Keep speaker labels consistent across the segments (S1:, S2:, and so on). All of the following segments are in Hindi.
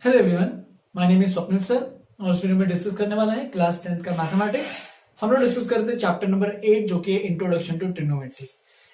S1: Hello everyone, my name is Swapnil sir और इस वीडियो में डिस्कस करने वाला है क्लास 10th का मैथमेटिक्स। हम लोग डिस्कस करते हैं चैप्टर नंबर 8 जो कि इंट्रोडक्शन टू ट्रिग्नोमेट्री।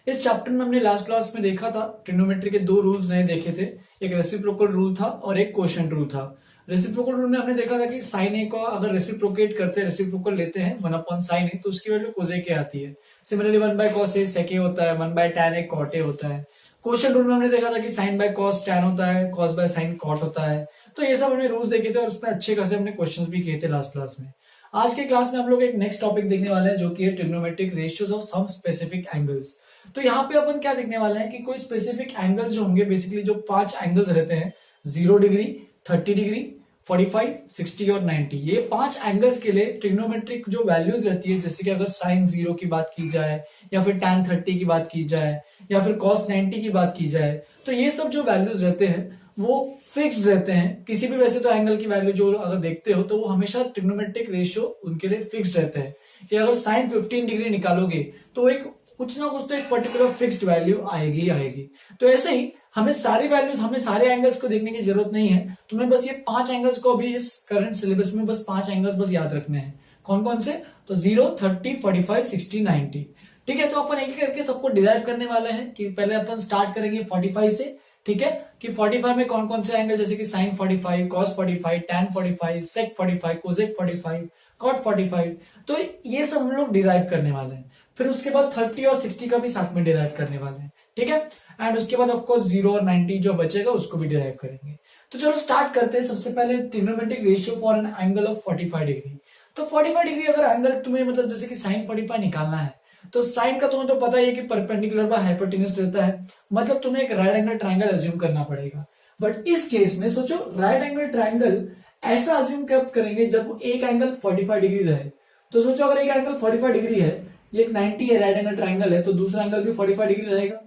S1: इस चैप्टर में हमने लास्ट क्लास में देखा था ट्रिग्नोमेट्री के दो रूल्स नए देखे थे, एक रेसिप्रोकल रूल था और एक क्वोशिएंट रूल था। रेसिप्रोकल रूल में हमने देखा था कि साइन ए को अगर रेसिप्रोकेट करते हैं, रेसिप्रोकल लेते हैं 1/sin ए तो उसकी वैल्यू कोसेक ए आती है। सिमिलरली 1/cos ए सेक ए होता है, 1/tan ए कॉट ए होता है। क्वोशिएंट रूल में हमने देखा था कि साइन बाय कॉस टैन होता है, कॉस बाय साइन कॉट होता है। तो ये सब हमने रूल्स देखे थे और उसमें अच्छे खासे हमने क्वेश्चंस भी किए थे लास्ट क्लास में। आज के क्लास में हम लोग एक नेक्स्ट टॉपिक देखने वाले हैं जो कि है trigonometric ratios of some specific angles. तो यहाँ पे अपन क्या देखने वाले हैं कि कोई स्पेसिफिक एंगल्स जो होंगे, बेसिकली जो 5 एंगल्स रहते हैं 0 डिग्री, 30 डिग्री, 45, 60 और 90, ये 5 एंगल्स के लिए ट्रिग्नोमेट्रिक जो वैल्यूज रहती है, जैसे कि अगर साइन 0 की बात की जाए या फिर tan 30 की बात की जाए या फिर cos 90 की बात की जाए, तो ये सब जो वैल्यूज रहते हैं वो फिक्स्ड रहते हैं। किसी भी वैसे तो एंगल की वैल्यू जो अगर देखते हो तो वो हमेशा ट्रिग्नोमेट्रिक रेशियो उनके लिए फिक्स्ड रहते हैं कि अगर साइन 15 डिग्री निकालोगे तो एक कुछ ना कुछ तो एक पर्टिकुलर फिक्स्ड वैल्यू आएगी ही आएगी। तो ऐसे ही हमें सारी वैल्यूज, हमें सारे एंगल्स को देखने की जरूरत नहीं है। तुम्हें बस ये 5 एंगल्स को अभी इस करंट सिलेबस में बस 5 एंगल्स बस याद रखने हैं। कौन कौन से? तो 0, 30, 45, 60, 90। ठीक है, तो अपन एक एक करके सबको डिराइव करने वाले हैं कि पहले अपन स्टार्ट करेंगे 45 से। ठीक है, कि 45 में कौन कौन से एंगल, जैसे कि साइन 45, कॉस 45, टैन 45, सेक 45, कोसेक 45, कॉट 45, तो ये सब हम लोग डिराइव करने वाले हैं। फिर उसके बाद 30 और 60 का भी साथ में डिराइव करने वाले हैं। ठीक है, एंड उसके बाद ऑफकोर्स 0 और 90 जो बचेगा उसको भी डिराइव करेंगे। तो चलो स्टार्ट करते हैं। सबसे पहले trigonometric ratio for an angle of 45 degree. तो 45 डिग्री अगर एंगल तुम्हें मतलब जैसे कि साइन 45 निकालना है तो साइन का तुम्हें तो पता ही है कि परपेंडिकुलर बाय हाइपोटेन्यूज रहता है, मतलब तुम्हें एक राइट एंगल ट्राइंगल अज्यूम करना पड़ेगा। बट इस केस में सोचो, राइट एंगल ट्राइंगल ऐसा अज्यूम कब करेंगे जब एक एंगल 45 डिग्री रहे। तो सोचो अगर एक एंगल 45 डिग्री है, ये एक 90 है, राइट एंगल ट्राइंगल है, तो दूसरा एंगल भी 45 डिग्री रहेगा।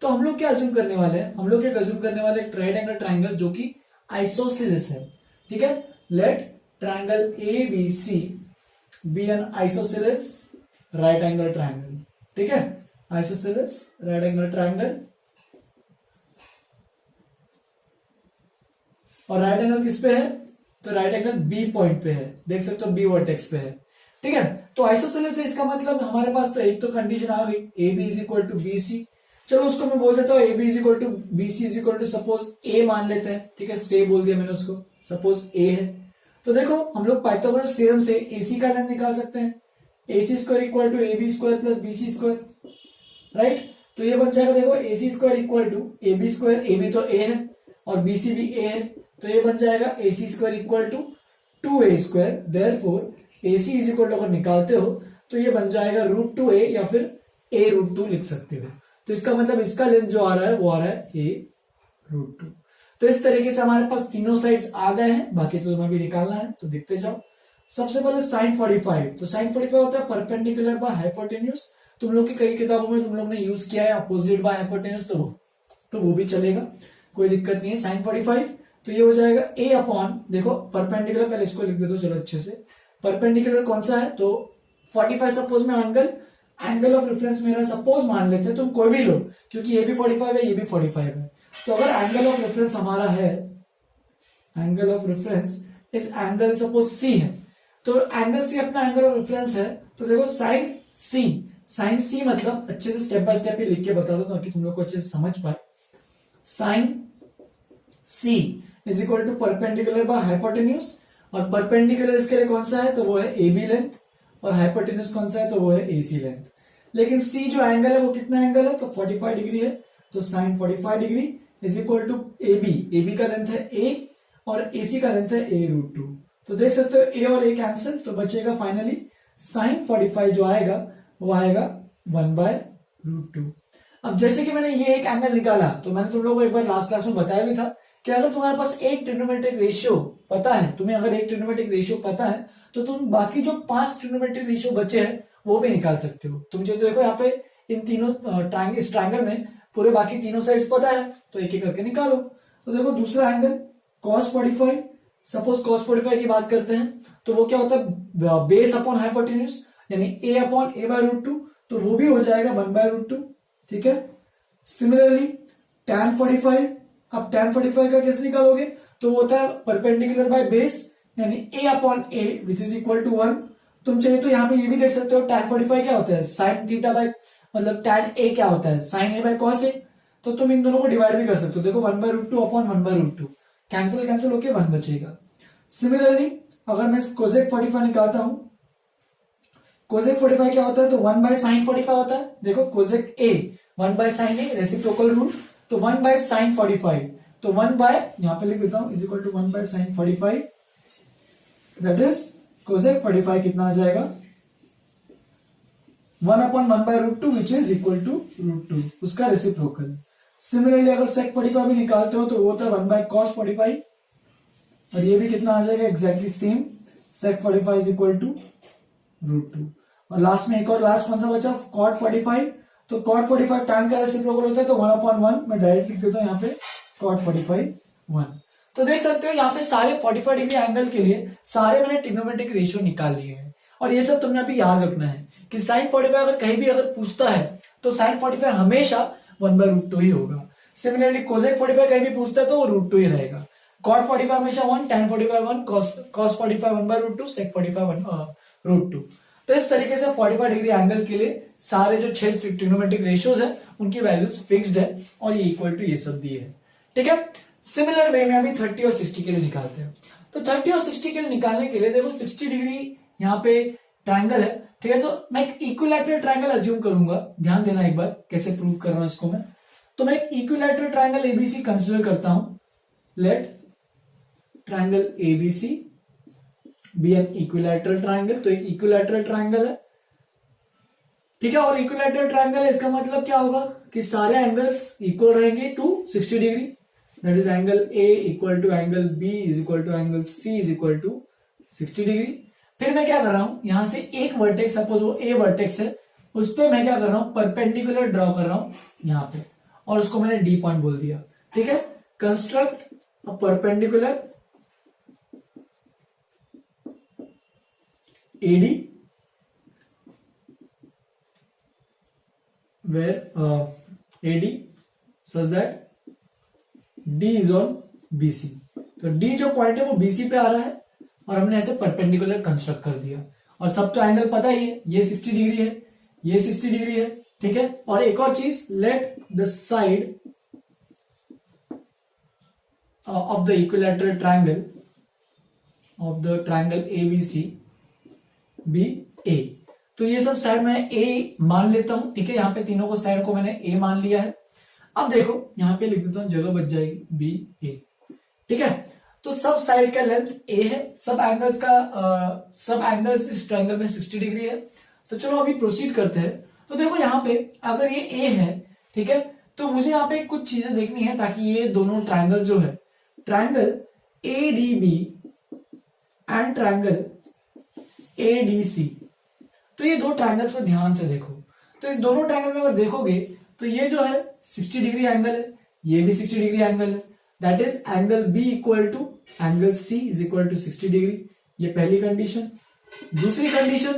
S1: तो हम लोग क्या अज्यूम करने वाले हैं? हम लोग क्या अज्यूम करने वाले हैं? राइट एंगल ट्राइंगल जो कि आइसोसेलेस है। ठीक है, let triangle ABC be an isosceles right angle triangle. ठीक है, आइसोसेलेस राइट एंगल ट्राइंगल। और राइट एंगल किस पे है? तो राइट एंगल B पॉइंट पे है, देख सकते हो B वर्टेक्स पे है। ठीक है, तो आइसोसेलेस है, इसका मतलब हमारे पास तो एक तो कंडीशन आ गई, AB is equal to BC। चलो उसको मैं बोल देता हूँ AB is equal to BC is equal to suppose A मान लेते हैं। ठीक है, से बोल दिया मैंने उसको, सपोज A है। तो देखो हम लोग पाइथागोरस थ्योरम से AC का लेंथ निकाल सकते हैं, AC square equal to AB square plus BC square, right. तो ये बन जाएगा, देखो AC square equal to AB square, AB तो A है और BC भी A है, तो ये बन जाएगा AC square equal to 2A square. Therefore AC is equal to अगर निकालते हो तो ये बन जाएगा √2A या फिर A√2 लिख सकते हो। तो इसका मतलब इसका लेंथ जो आ रहा है वो आ रहा है A√2। तो इस तरीके से हमारे पास तीनों साइड्स आ गए हैं, बाकी तो तुम्हें भी निकालना है, तो देखते जाओ। सबसे पहले साइन 45, तो साइन 45 होता है परपेंडिकुलर बाय हाइपोटेन्यूज। तुम लोग की कई किताबों में तुम लोग ने यूज किया है अपोजिट बाय हाइपोटेन्यूज, तो वो भी चलेगा, कोई दिक्कत नहीं है। साइन 45 तो ये हो जाएगा A अपॉन, देखो परपेंडिकुलर, पहले इसको लिख देता हूं चलो अच्छे से। परपेंडिकुलर कौन सा है? तो 45 सपोज में एंगल ऑफ रेफरेंस मेरा सपोज मान लेते हैं, तुम कोई भी लो, क्योंकि ये भी 45 है, ये भी 45 है। तो अगर एंगल ऑफ रेफरेंस हमारा है, एंगल ऑफ रेफरेंस इस एंगल सपोज C है, तो एंगल C अपना एंगल ऑफ रेफरेंस है। तो देखो साइन C मतलब अच्छे से स्टेप बाय स्टेप ही लिख के बता दो ताकि तुम लोग को अच्छे से समझ पाए। Sine C is equal to perpendicular by hypotenuse, और परपेंडिकुलर इसके लिए कौन सा है? तो वो है AB लेंथ, और हाइपोटेन्यूज कौन सा है? तो वो है AC लेंथ। लेकिन C जो एंगल है वो कितना एंगल है? तो 45 डिग्री है। तो sine 45 degree is equal to AB का लेंथ है A और AC का लेंथ है A√2। तो देख सकते हो A और A कैंसिल, तो बचेगा फाइनली साइन 45 जो आएगा वो आएगा 1/√2। अब जैसे कि मैंने ये एक एंगल निकाला, तो मैंने तुम लोगों को एक बार लास्ट क्लास में बताया भी था कि अगर तुम्हारे पास एक ट्रिग्नोमेट्रिक रेशियो पता है, तुम्हें अगर एक ट्रिग्नोमेट्रिक रेशियो पता है तो तुम बाकी जो 5 ट्रिग्नोमेट्रिक रेशियो बचे हैं वो भी निकाल सकते हो। तुम जो देखो यहाँ पे इन तीनों इस ट्रायंगल में पूरे बाकी तीनों साइड्स पता है, तो एक एक करके निकालो। तो देखो दूसरा एंगल cos 45, सपोज cos 45 की बात करते हैं तो वो क्या होता है? बेस अपॉन हाइपोटेन्यूज, यानी A अपॉन A/√2, तो वो भी हो जाएगा 1/√2। ठीक है, सिमिलरली tan 45, अब tan 45 का कैसे निकालोगे? तो वो होता है परपेंडिकुलर बाय बेस, यानी a upon A which is equal to 1। तुम चाहिए तो यहाँ पे ये भी देख सकते हो tan 45 क्या होता है, साइन थीटा बाय मतलब tan a क्या होता है, sine a by cos a। तो तुम इन दोनों को डिवाइड भी कर सकते हो। देखो 1/√2 अपॉन 1/√2 कैंसिल कैंसिल होके 1 बचेगा। सिमिलरली अगर मैं कोसेक 45 निकालता हूं, कोसेक 45 क्या होता है, तो 1 बाय साइन 45 होता है। देखो cosec a 1 by sign a, reciprocal rule, तो 1 बाय साइन 45, तो 1 बाय यहां पे लिख देता हूं is equal to 1 by sine 45, that is cosec 45 कितना आ जाएगा 1 upon 1/√2 which is equal to √2, उसका रेसिप्रोकल। सिमिलरली अगर सेक 45 भी निकालते हो तो वो होता है 1 बाय कॉस 45, और ये भी कितना आ जाएगा exactly same, sec 45 is equal to √2। और लास्ट में एक और लास्ट कौन सा बचा, कॉट 45, तो कॉट 45 tan का रेसिप्रोकल होता है, तो 1/1 मैं डायरेक्ट लिख देता हूं यहाँ पे कॉट 45 1। तो देख सकते हो यहाँ पे सारे 45 डिग्री एंगल के लिए सारे मैंने ट्रिग्नोमेट्रिक रेशियो निकाल लिए हैं। और ये सब तुमने अभी याद रखना है कि साइन 45 अगर कहीं भी अगर पूछता है तो साइन 45 हमेशा 1/√2 ही होगा। सिमिलरली कोसेक 45 कहीं भी पूछता है तो वो √2 ही रहेगा। कॉट 45 हमेशा 1, tan 45 1, cos 45 1/√2, sec 45 √2। तो इस तरीके से 45 डिग्री एंगल के लिए सारे जो 6 ट्रिग्नोमेट्रिक रेशियोज है उनकी वैल्यूज फिक्स्ड है और ये इक्वल टू ये सब दिए है। ठीक है, सिमिलर वे में अभी 30 और 60 के लिए निकालते हैं। तो 30 और 60 के लिए निकालने के लिए देखो 60 डिग्री यहाँ पे ट्रायंगल है, ठीक है, तो मैं एक इक्विलैटरल ट्रायंगल अज्यूम करूंगा। ध्यान देना एक बार कैसे प्रूव कर रहा हूं इसको मैं। तो मैं एक इक्विलैटरल ट्रायंगल एबीसी कंसिडर करता हूं। Let triangle ABC be an equilateral triangle, तो एक इक्विलैटरल ट्रायंगल है, ठीक है। और इक्विलैटरल ट्रायंगल है इसका मतलब क्या होगा कि सारे एंगल्स इक्वल रहेंगे to 60 degree, that is angle A equal to angle B is equal to angle C is equal to 60 degree. फिर मैं क्या कर रहा हूं, यहां से एक वर्टेक्स, सपोज वो ए वर्टेक्स है, उस पर मैं क्या कर रहा हूं, परपेंडिकुलर ड्रॉ कर रहा हूं यहां पे, और उसको मैंने डी पॉइंट बोल दिया। ठीक है, construct a perpendicular AD where AD such that D is on BC। तो D जो पॉइंट है वो BC पे आ रहा है और हमने ऐसे परपेंडिकुलर कंस्ट्रक्ट कर दिया। और सब तो एंगल पता ही है, ये 60 डिग्री है, ये 60 डिग्री है, ठीक है। और एक और चीज, let the side of the equilateral triangle of the triangle ABC B A. तो ये सब साइड मैं ए मान लेता हूं, ठीक है। यहाँ पे तीनों को साइड को मैंने ए मान लिया है। अब देखो यहाँ पे लिख देता हूं, जगह बच जाएगी बी ए, ठीक है। तो सब साइड का लेंथ ए है, सब एंगल्स इस ट्रायंगल में 60 डिग्री है। तो चलो अभी प्रोसीड करते हैं। तो देखो यहाँ पे अगर ये ए है, ठीक है, तो मुझे यहाँ पे कुछ चीजें देखनी है ताकि ये दोनों ट्रायंगल जो है, triangle ADB and triangle ADC, तो ये दो ट्रायंगल्स को ध्यान से देखो। तो इस दोनों ट्रायंगल में अगर देखोगे तो ये जो है 60 डिग्री एंगल है, ये भी 60 डिग्री एंगल है, that is angle B equal to angle C is equal to 60 degree. ये पहली कंडीशन। दूसरी कंडीशन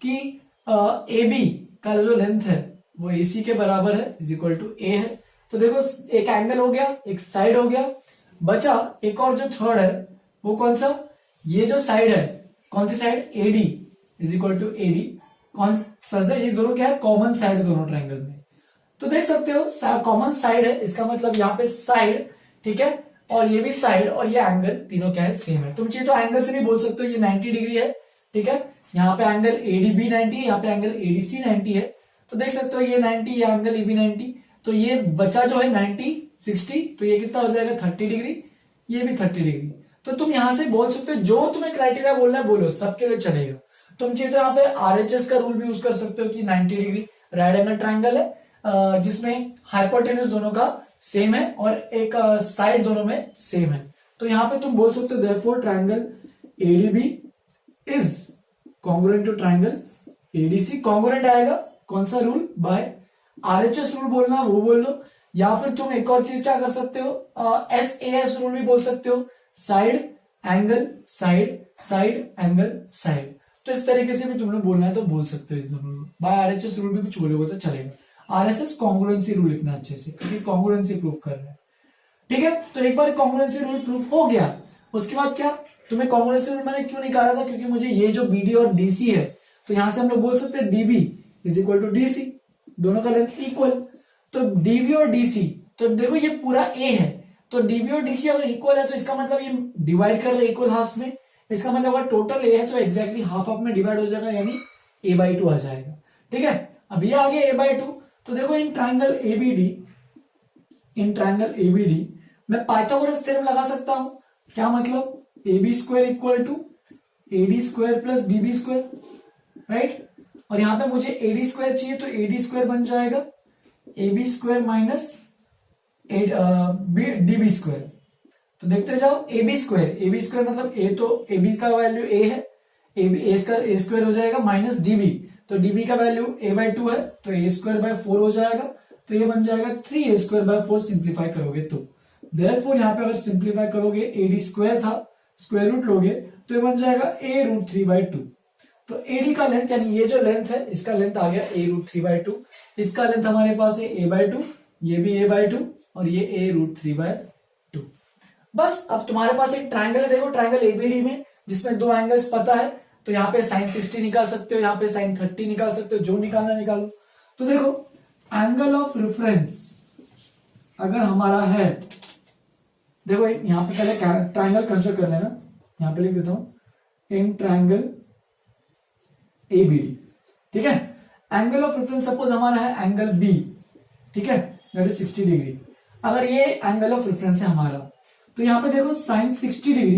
S1: कि AB का जो लेंथ है वो AC के बराबर है, इज इक्वल टू A है। तो देखो एक एंगल हो गया, एक साइड हो गया, बचा एक और जो थर्ड है वो कौन सा, ये जो साइड है, कौन सी side, AD is equal to AD, कौन सजदा, ये दोनों क्या है, कॉमन साइड दोनों ट्रायंगल में। तो देख सकते हो कॉमन साइड है, इसका मतलब यहाँ पे साइड, ठीक है, और ये भी साइड और ये एंगल तीनों क्या है, सेम है। तुम चाहिए तो एंगल से भी बोल सकते हो ये 90 डिग्री है, ठीक है। यहाँ पे एंगल ADB 90 है, यहाँ पे एंगल ADC 90 है। तो देख सकते हो ये 90, ये एंगल EB 90, तो ये बचा जो है 90 60, तो ये कितना हो जाएगा 30 डिग्री, ये भी 30 डिग्री। तो तुम यहां से बोल सकते हो, जो तुम्हें क्राइटेरिया बोलना है बोलो, सबके लिए चलेगा। तुम चाहिए तो यहाँ पे RHS का रूल भी यूज कर सकते हो कि 90 डिग्री राइट एंगल ट्रायंगल है जिसमें हाइपोटेन्यूज दोनों का सेम है और एक साइड दोनों में सेम है। तो यहाँ पे तुम बोल सकते हो therefore triangle ADB is congruent to triangle ADC। Congruent आएगा कौन सा रूल, बाय RHS रूल बोलना वो बोल दो, या फिर तुम एक और चीज क्या कर सकते हो, SAS रूल भी बोल सकते हो, side angle side, side angle side. तो इस तरीके से भी तुमने बोलना है तो बोल सकते हो इस दोनों रूल। बाय RHS रूल भी कुछ बोलोगे तो चलेगा। RSS कॉन्ग्रुएंसी रूल लिखना अच्छे से, क्योंकि कॉन्ग्रुएंसी प्रूफ कर रहे हैं, ठीक है, तो एक बार कॉन्ग्रुएंसी रूल प्रूफ हो गया, उसके बाद क्या, तुम्हें कॉन्ग्रुएंसी रूल मैंने क्यों निकाला था, क्योंकि मुझे ये जो बीडी और डीसी है, तो यहां से हम लोग बोल सकते हैं DB is equal to DC, दोनों का लेंथ इक्वल। तो डीबी और डीसी, तो देखो ये पूरा ए है, तो डीबी और डीसी अगर इक्वल है तो इसका मतलब ये डिवाइड कर रहे इक्वल हाफ में, इसका मतलब अगर टोटल ए है तो एग्जैक्टली हाफ हाफ में डिवाइड हो जाएगा, यानी a/2 आ जाएगा। ठीक है, अब ये आ गया a/2, तो देखो इन ट्राइंगल एबीडी मैं पाइथागोरस थ्योरम लगा सकता हूं। क्या मतलब, AB square equal to AD square plus BB square, right. और यहां पे मुझे AD स्क्वायर चाहिए, तो AD स्क्वायर बन जाएगा AB square minus DB square. तो देखते जाओ, AB स्क्वायर मतलब A, तो AB का वैल्यू A है, A स्क्वायर हो जाएगा माइनस DB, तो DB का वैल्यू a/2 है, तो A स्क्वायर बाय 4 हो जाएगा, तो ये बन जाएगा 3A स्क्वायर बाय 4 सिंप्लीफाई करोगे तो। देयरफॉर यहां पे अगर सिंप्लीफाई करोगे, AD स्क्वायर था, स्क्वायर रूट लोगे तो ये बन जाएगा a√3/2। तो AD का लेंथ, यानी ये जो लेंथ है इसका लेंथ आ गया a√3/2, इसका लेंथ हमारे पास है a/2, ये भी a/2 और ये a√3/2। बस अब तुम्हारे पास एक ट्राइंगल है, देखो ट्राइंगल एबीडी में, जिसमें दो एंगल्स पता है, तो यहाँ पे sin 60 निकाल सकते हो, यहाँ पे sin 30 निकाल सकते हो, जो निकालना निकालो। तो देखो एंगल ऑफ रेफरेंस अगर हमारा है, देखो यहां पे पहले ट्राइंगल कंसिडर कर लेना, यहां पे लिख देता हूं इन ट्राइंगल एबीडी। ठीक है, एंगल ऑफ रेफरेंस सपोज हमारा है एंगल बी, ठीक है, दैट इज 60 डिग्री। अगर ये एंगल ऑफ रेफरेंस है हमारा, तो यहां पे देखो sin 60 डिग्री,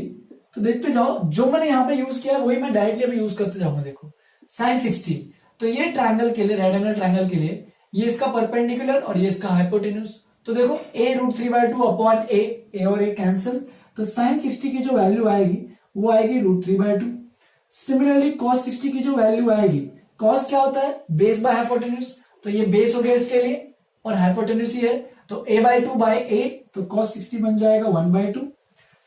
S1: तो देखते जाओ, जो मैंने यहां पे यूज किया वही मैं डायरेक्टली अभी यूज करते जाऊंगा। देखो sin 60, तो ये ट्राइंगल के लिए, रेड एंगल ट्राइंगल के लिए ये इसका परपेंडिकुलर और ये इसका हाइपोटेन्यूज, तो देखो a√3/2 अपॉन a और a कैंसिल, तो sin 60 की जो वैल्यू आएगी वो आएगी √3/2। सिमिलरली cos 60 की जो वैल्यू आएगी, cos क्या होता है, बेस बाय हाइपोटेन्यूज, तो ये बेस हो गया इसके लिए और हाइपोटेन्यूज ही है, तो a/2 बाय a, तो cos 60 बन जाएगा 1/2।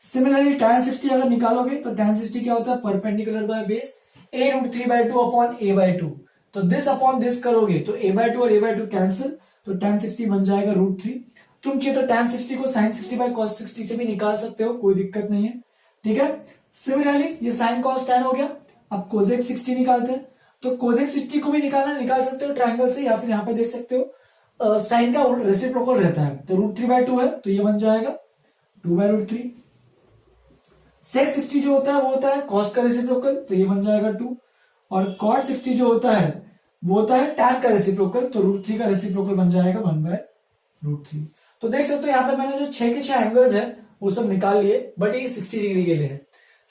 S1: सिमिलरली tan 60 अगर निकालोगे तो tan 60 क्या होता है, perpendicular by base, a√3/2 upon a/2, तो दिस अपॉन दिस करोगे तो a/2 और a/2 कैंसिल, तो tan 60 बन जाएगा √3। तुम चाहिए तो tan 60 को sin 60 बाय cos 60 से भी निकाल सकते हो, कोई दिक्कत नहीं है। ठीक है, सिमिलरली ये sin cos tan हो गया। अब cosec 60 निकालते हैं, तो cosec 60 को भी निकाल सकते हो ट्राइंगल से, या फिर यहां पे देख सकते हो साइन का रेसिप्रोकल रहता है, तो √3/2 है, तो ये बन जाएगा 2/√3। sec 60 जो होता है वो होता है cos का रेसिप्रोकल, तो ये बन जाएगा 2, और cot 60 जो होता है वो होता है tan का रेसिप्रोकल, तो √3 का रेसिप्रोकल बन जाएगा 1/√3। तो देख सकते हो यहाँ पे मैंने जो 6 के 6 एंगल्स है वो सब निकाल लिए, बट ये 60 डिग्री के लिए है।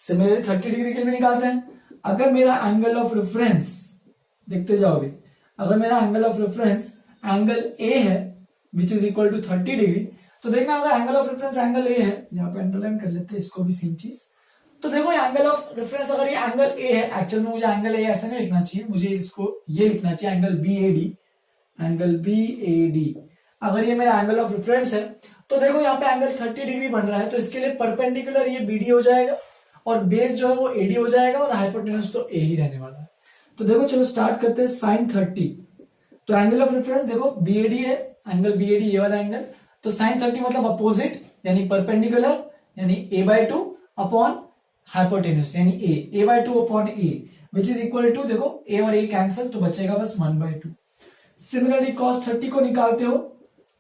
S1: सिमिलरली 30 डिग्री के लिए निकालते हैं। अगर मेरा एंगल ऑफ रेफरेंस, देखते जाओगे, अगर मेरा angle of reference angle A है which is equal to 30 degree, तो देखना अगर angle of reference angle A है, यहाँ पे अंडरलाइन कर लेते हैं इसको भी सेम चीज। तो देखो एंगल ऑफ रेफरेंस अगर ये एंगल ए है, एक्चुअल में मुझे एंगल ए ऐसा नहीं लिखना चाहिए, मुझे इसको ये लिखना चाहिए एंगल BAD। अगर ये मेरा एंगल ऑफ रेफरेंस है, तो देखो यहाँ पे एंगल 30 डिग्री बन रहा है, तो इसके लिए परपेंडिकुलर ये BD हो जाएगा और बेस जो है वो AD हो जाएगा और हाइपोटेन्यूज तो A ही रहने वाला है। तो देखो चलो स्टार्ट करते हैं sin 30। तो एंगल ऑफ रेफरेंस देखो BAD है, एंगल BAD ये वाला एंगल, तो sin 30 मतलब अपोजिट यानी परपेंडिकुलर यानी a/2 अपॉन हाइपोटेन्यूज यानी a/2 upon a which is equal to, देखो a और a कैंसिल, तो बचेगा बस 1/2। सिमिलरली cos 30 को निकालते हो,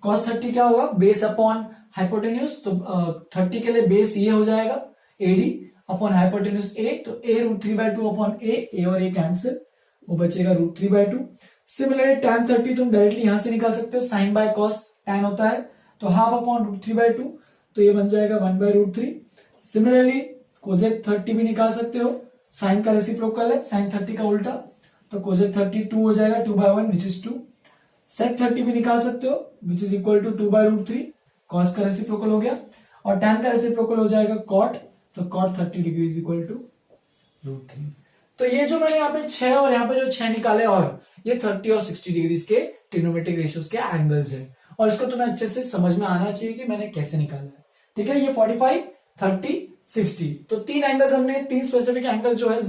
S1: cos 30 क्या होगा, बेस अपॉन हाइपोटेन्यूज, तो 30 के लिए बेस ये हो जाएगा AD अपॉन हाइपोटेन्यूज a, तो a√3/2 अपॉन a और a कैंसिल, वो बचेगा √3/2। सिमिलरली tan 30 तुम डायरेक्टली यहां से निकाल सकते हो, साइन बाय कॉस tan होता है, तो हाफ अपॉन √3/2, तो ये बन जाएगा 1/√3। सिमिलरली कोसेक 30 भी निकाल सकते हो, साइन का रेसिप्रोकल है, साइन 30 का उल्टा, तो कोसेक 30 2 हो जाएगा 2/1 विच इज 2। सेक 30 भी निकाल सकते हो which is equal to 2/√3, cos का रेसिप्रोकल हो गया, और tan का रेसिप्रोकल हो जाएगा कॉट, तो cot 30 degree is equal to √3। तो ये जो मैंने यहाँ पे 6 और यहाँ पे जो 6 निकाले, और ये 30 और 60 डिग्री के ट्रिग्नोमेट्रिक रेशियोज के एंगल्स है, और इसको तुम्हें अच्छे से समझ में आना चाहिए कि मैंने कैसे निकाला है। ठीक है, ये 45 30 60, तो 3 एंगल्स हमने, 3 स्पेसिफिक एंगल जो है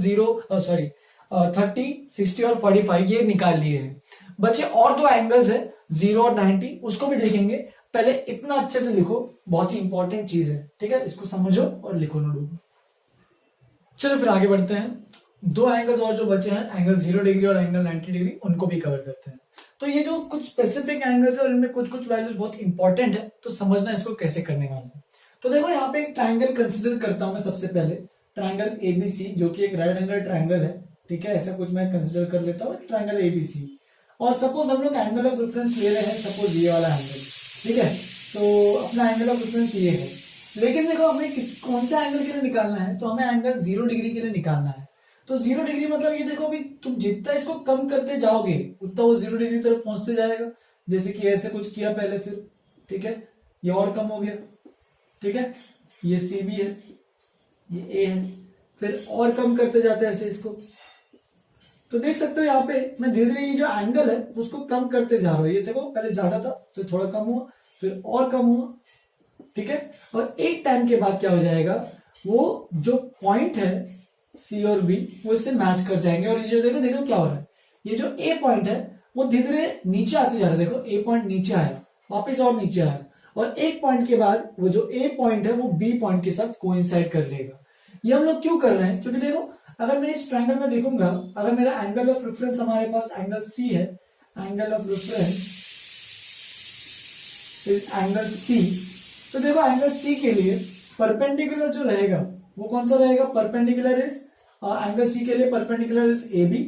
S1: 30 60 और 45 ये निकाल लिए हैं। बचे और 2 एंगल्स है 0 और 90, उसको भी देखेंगे, पहले इतना अच्छे से लिखो, बहुत ही इंपॉर्टेंट चीज है, ठीक है। इसको समझो और लिखो नोट। चलो फिर आगे बढ़ते हैं। दो एंगल्स और जो बचे हैं, एंगल 0 डिग्री और एंगल 90 डिग्री, उनको भी कवर करते हैं। तो ये जो कुछ स्पेसिफिक एंगल्स है और इनमें कुछ कुछ वैल्यूज बहुत इंपॉर्टेंट है, तो समझना इसको कैसे करने वाले हैं। तो देखो यहाँ पे एक ट्राइंगल कंसिडर करता हूं मैं सबसे पहले, ट्राइंगल एबीसी, जो कि एक राइट एंगल ट्राइंगल है, ठीक है। ऐसा कुछ मैं कंसिडर कर लेता हूँ, ट्राइंगल एबीसी। और सपोज हम लोग एंगल ऑफ रेफरेंस ले रहे हैं, सपोज ये वाला एंगल, ठीक है। तो अपना एंगल ऑफ रेफरेंस ये है, लेकिन देखो हमें कौन सा एंगल के लिए निकालना है, तो हमें एंगल 0 डिग्री के लिए निकालना है। तो 0 डिग्री मतलब ये देखो अभी तुम जितना इसको कम करते जाओगे उतना वो 0 डिग्री तरफ पहुंचते जाएगा। जैसे कि ऐसे कुछ किया पहले, फिर ठीक है ये और कम हो गया, ठीक है। ये सी बी है, ये ए है, फिर और कम करते जाते हैं ऐसे इसको। तो देख सकते हो यहाँ पे मैं धीरे धीरे ये जो एंगल है उसको कम करते जा रहा हूँ। ये देखो पहले ज्यादा था, फिर थोड़ा कम हुआ, फिर और कम हुआ, ठीक है। और एक टाइम के बाद क्या हो जाएगा, वो जो पॉइंट है सी और बी वो इससे मैच कर जाएंगे। और ये जो देखो देखो क्या हो रहा है, ये जो ए पॉइंट है वो धीरे धीरे नीचे आते जा रहा है। देखो ए पॉइंट नीचे आया, वापस और नीचे आया, और एक पॉइंट के बाद वो जो ए पॉइंट है वो बी पॉइंट के साथ कोइंसाइड कर लेगा। ये हम लोग क्यों कर रहे हैं, क्योंकि देखो अगर मैं इस ट्रायंगल में देखूंगा, अगर मेरा एंगल ऑफ रेफरेंस हमारे पास एंगल सी है, angle of reference is angle C, तो देखो एंगल सी के लिए परपेंडिकुलर जो रहेगा वो कौन सा रहेगा, परपेंडिकुलर इज एंगल सी के लिए perpendicular is A B,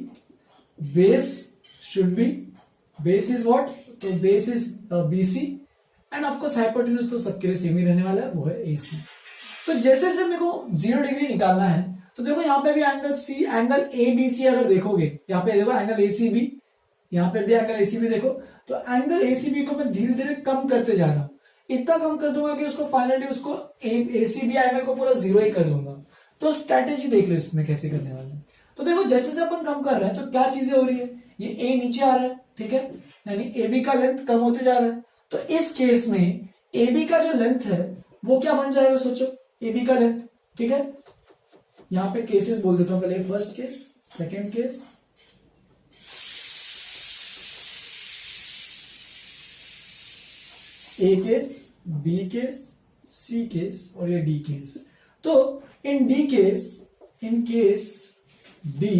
S1: base should be, base is what, तो base is B C, and of course hypotenuse तो सबके लिए सेम ही रहने वाला है, वो है ए सी। तो जैसे जैसे मेरे को 0 डिग्री निकालना है, तो देखो यहाँ पे भी angle C, angle A B C अगर देखोगे, यहाँ पे देखो एंगल ए सी बी, यहाँ पे भी एंगल ए सी बी देखो, तो एंगल ए सी बी को मैं धीरे धीरे कम करते जा रहा हूँ। इतना कम कर दूंगा कि उसको फाइनली उसको ए सी बी एंगल को पूरा 0 ही कर दूंगा। तो स्ट्रेटेजी देख लो इसमें कैसे करने वाले हैं। तो देखो जैसे जैसे अपन कम कर रहे हैं तो क्या चीजें हो रही है, ये ए नीचे आ रहा है, ठीक है, यानी ए बी का लेंथ कम होते जा रहा है। तो इस केस में ए बी का जो लेंथ है वो क्या बन जाएगा, सोचो ए बी का लेंथ, ठीक है। यहां पे केसेस बोल देता हूं, पहले first case, second case, A case, B case, C case और ये डी केस। तो in D case, in case D,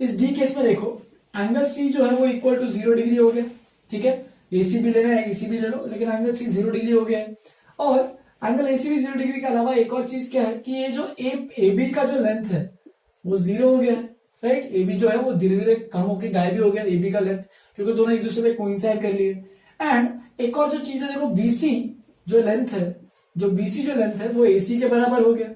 S1: इस डी केस में देखो एंगल सी जो है वो इक्वल टू 0 डिग्री हो गया, ठीक है। एसी भी लेना है, एसी भी ले लो, लेकिन एंगल सी 0 डिग्री हो गया है। और एंगल एसी भी 0 डिग्री के अलावा एक और चीज क्या है कि ये जो ए बी का जो लेंथ है वो 0 हो गया है, राइट। ए बी जो है वो धीरे धीरे कम होकर गायब भी हो गया ए बी का लेंथ, क्योंकि दोनों एक दूसरे पे कोइंसाइड कर लिए। एंड एक और जो चीज है देखो, बीसी जो लेंथ है, जो बीसी जो लेंथ है वो एसी के बराबर हो गया।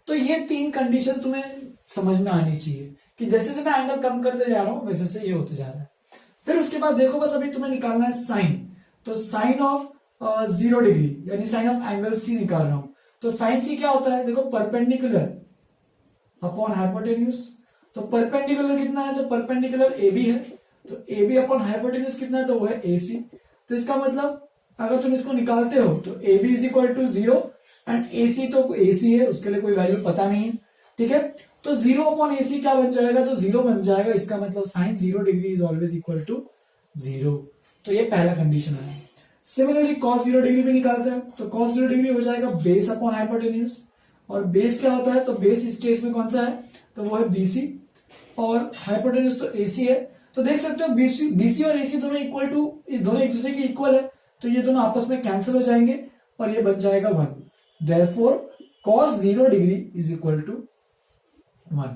S1: तो ये तीन कंडीशन तुम्हें समझ में आनी चाहिए कि जैसे जैसे मैं एंगल कम करते जा रहा हूं वैसे से ये होते जा रहा है। फिर उसके बाद देखो बस अभी तुम्हें निकालना है साइन। तो साइन ऑफ 0 डिग्री यानी साइन ऑफ एंगल सी निकाल रहा हूं। तो साइन सी क्या होता है, देखो परपेंडिकुलर अपॉन हाइपोटेन्यूज। तो परपेंडिकुलर कितना है, तो परपेंडिकुलर ए बी है, तो ए बी अपॉन हाइपोटेन्यूज कितना है, तो वो है ए सी। तो इसका मतलब अगर तुम इसको निकालते हो तो A B is equal to 0 and A C तो ए सी है, उसके लिए कोई वैल्यू पता नहीं है, ठीक है। तो 0 अपॉन ए सी क्या बन जाएगा, तो 0 बन जाएगा। इसका मतलब sine 0 degree is always equal to 0। तो ये पहला कंडीशन है। सिमिलरली cos 0 डिग्री भी निकालते हैं, तो cos 0 डिग्री हो जाएगा बेस अपॉन हाइपोटेन्यूज। और बेस क्या होता है, तो बेस इस केस में कौन सा है, तो वो है बीसी, और हाइपोटेन्यूज तो एसी है। तो देख सकते हो बीसी और एसी दोनों इक्वल टू, दोनों एक दूसरे के इक्वल है, तो ये दोनों आपस में कैंसिल हो जाएंगे और ये बन जाएगा 1। Therefore cos 0 degree is equal to 1।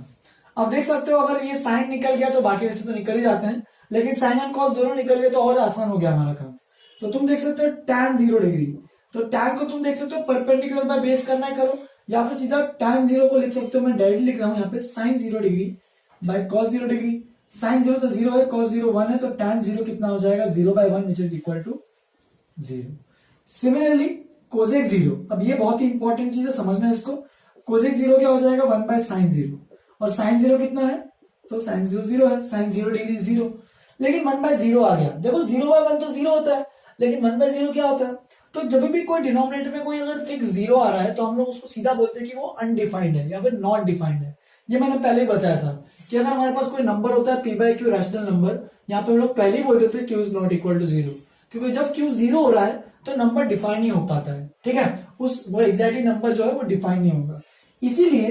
S1: अब देख सकते हो अगर ये साइन निकल गया तो बाकी वैसे तो निकल ही जाते हैं, लेकिन साइन एंड कॉस दोनों निकल गए तो और आसान हो गया हमारा काम। तो तुम देख सकते हो tan 0 डिग्री, तो tan को तुम देख सकते हो परपेंडिकुलर बाय बेस करना है करो, या फिर सीधा tan 0 को लिख सकते हो, मैं डायरेक्टली लिख रहा हूं यहाँ पे sin 0 degree by cos 0 degree. sin 0 तो 0 है, cos 0 1 है, तो tan 0 कितना हो जाएगा, 0/1 which is equal to 0। Similarly cosec 0, अब ये बहुत ही इंपॉर्टेंट चीज है, समझना है इसको। कोसेक 0 क्या हो जाएगा, 1/sin 0, और sin 0 कितना है, तो sin 0 0 है, sin 0 डिग्री 0, लेकिन 1/0 आ गया। देखो 0/1 तो 0 होता है, लेकिन 1/0 क्या होता है, तो जब भी कोई डिनोमिनेटर में कोई अगर फिक्स 0 आ रहा है तो हम लोग उसको सीधा बोलते हैं कि वो अनडिफाइंड है या फिर नॉट डिफाइंड है। ये मैंने पहले ही बताया था कि अगर हमारे पास कोई नंबर होता है p/q रैशनल नंबर, यहाँ पे हम लोग पहले ही बोलते थे q is not equal to 0, क्योंकि जब Q 0 हो रहा है तो नंबर डिफाइन नहीं हो पाता है, ठीक है, वो एग्जैक्टली नंबर जो है वो डिफाइन नहीं होगा। इसीलिए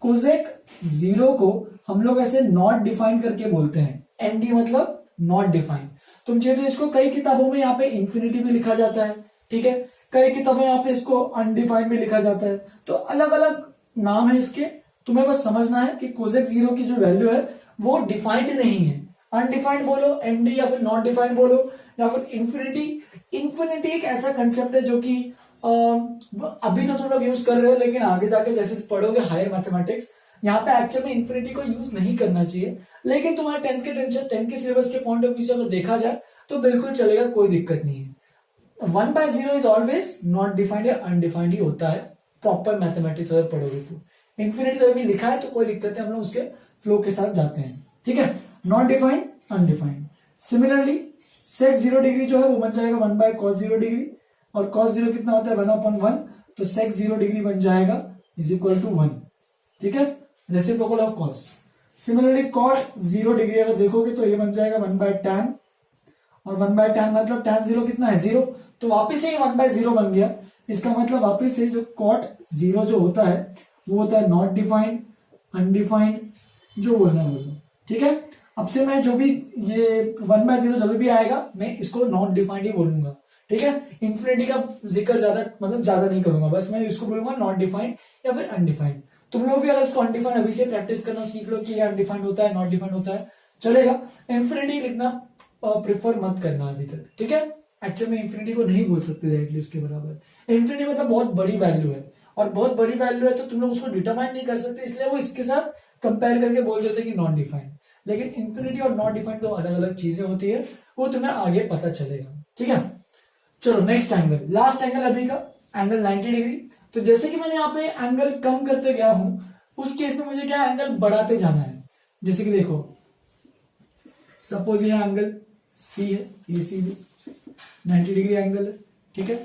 S1: कोसेक 0 को हम लोग ऐसे नॉट डिफाइन करके बोलते हैं, ND मतलब नॉट डिफाइन। तुम चाहिए तो इसको कई किताबों में यहाँ पे इंफिनिटी भी लिखा जाता है, ठीक है, कई किताबों में यहाँ पे इसको अनडिफाइंड भी लिखा जाता है, तो अलग अलग नाम है इसके। तुम्हें बस समझना है कि कोसेक 0 की जो वैल्यू है वो डिफाइंड नहीं है, अनडिफाइंड बोलो ND या फिर नॉट डिफाइंड बोलो या फिर इंफिनिटी। इंफिनिटी एक ऐसा कंसेप्ट है जो कि अभी तो तुम लोग यूज कर रहे हो, लेकिन आगे जाके जैसे पढ़ोगे हायर मैथमेटिक्स, यहाँ पे एक्चुअल में इंफिनिटी को यूज नहीं करना चाहिए, लेकिन तुम्हारे 10th के सिलेबस के पॉइंट ऑफ व्यू से अगर देखा जाए तो बिल्कुल चलेगा, कोई दिक्कत नहीं है। 1/0 इज ऑलवेज नॉट डिफाइंड या अनडिफाइंड ही होता है प्रॉपर मैथमेटिक्स अगर पढ़ोगे तो। इंफिनिटी तो अभी लिखा है तो कोई दिक्कत है, हम लोग उसके फ्लो के साथ जाते हैं, ठीक है। Not defined, undefined. Similarly sec 0 degree जो है वो बन जाएगा 1/cos 0 डिग्री, और cos 0 कितना होता है 1/1, तो सेक 0 डिग्री बन जाएगा इज इक्वल टू 1, ठीक है, reciprocal of cos। Similarly cot 0 degree अगर देखोगे तो ये बन जाएगा 1/tan, और 1/tan मतलब tan 0 कितना है 0, तो वापिस से 1/0 बन गया। इसका मतलब वापिस से जो cot 0 जो होता है वो होता है नॉट डिफाइंड, अनडिफाइंड, जो बोलना बोलो, ठीक है। अब से मैं जो भी ये 1/0 जब भी आएगा मैं इसको नॉट डिफाइंड ही बोलूंगा, ठीक है। इंफिनिटी का जिक्र ज्यादा नहीं करूंगा, बस मैं इसको बोलूंगा नॉट डिफाइंड या फिर अनडिफाइंड। तुम लोग भी अगर इसको अनडिफाइंड अभी से प्रैक्टिस करना सीख लो कि ये अनडिफाइंड होता है, नॉट डिफाइंड होता है, चलेगा। इंफिनिटी लिखना प्रेफर मत करना अभी तक, ठीक है। एक्चुअली में इंफिनिटी को नहीं बोल सकते डायरेक्टली उसके बराबर। इंफिनिटी मतलब बहुत बड़ी वैल्यू है, और बहुत बड़ी वैल्यू है तो तुम लोग उसको डिटरमाइन नहीं कर सकते, इसलिए वो इसके साथ कंपेयर करके बोल देते कि नॉट डिफाइंड। लेकिन इंफिनिटी और नॉट डिफाइंड दो अलग अलग चीजें होती है, वो तुम्हें आगे पता चलेगा, ठीक है। चलो नेक्स्ट एंगल, लास्ट एंगल अभी का एंगल 90 डिग्री। तो जैसे कि मैंने यहाँ पे एंगल कम करते गया हूं, उस केस में मुझे क्या एंगल बढ़ाते जाना है। जैसे कि देखो सपोज ये एंगल C है, ये C भी 90 डिग्री एंगल है, ठीक है।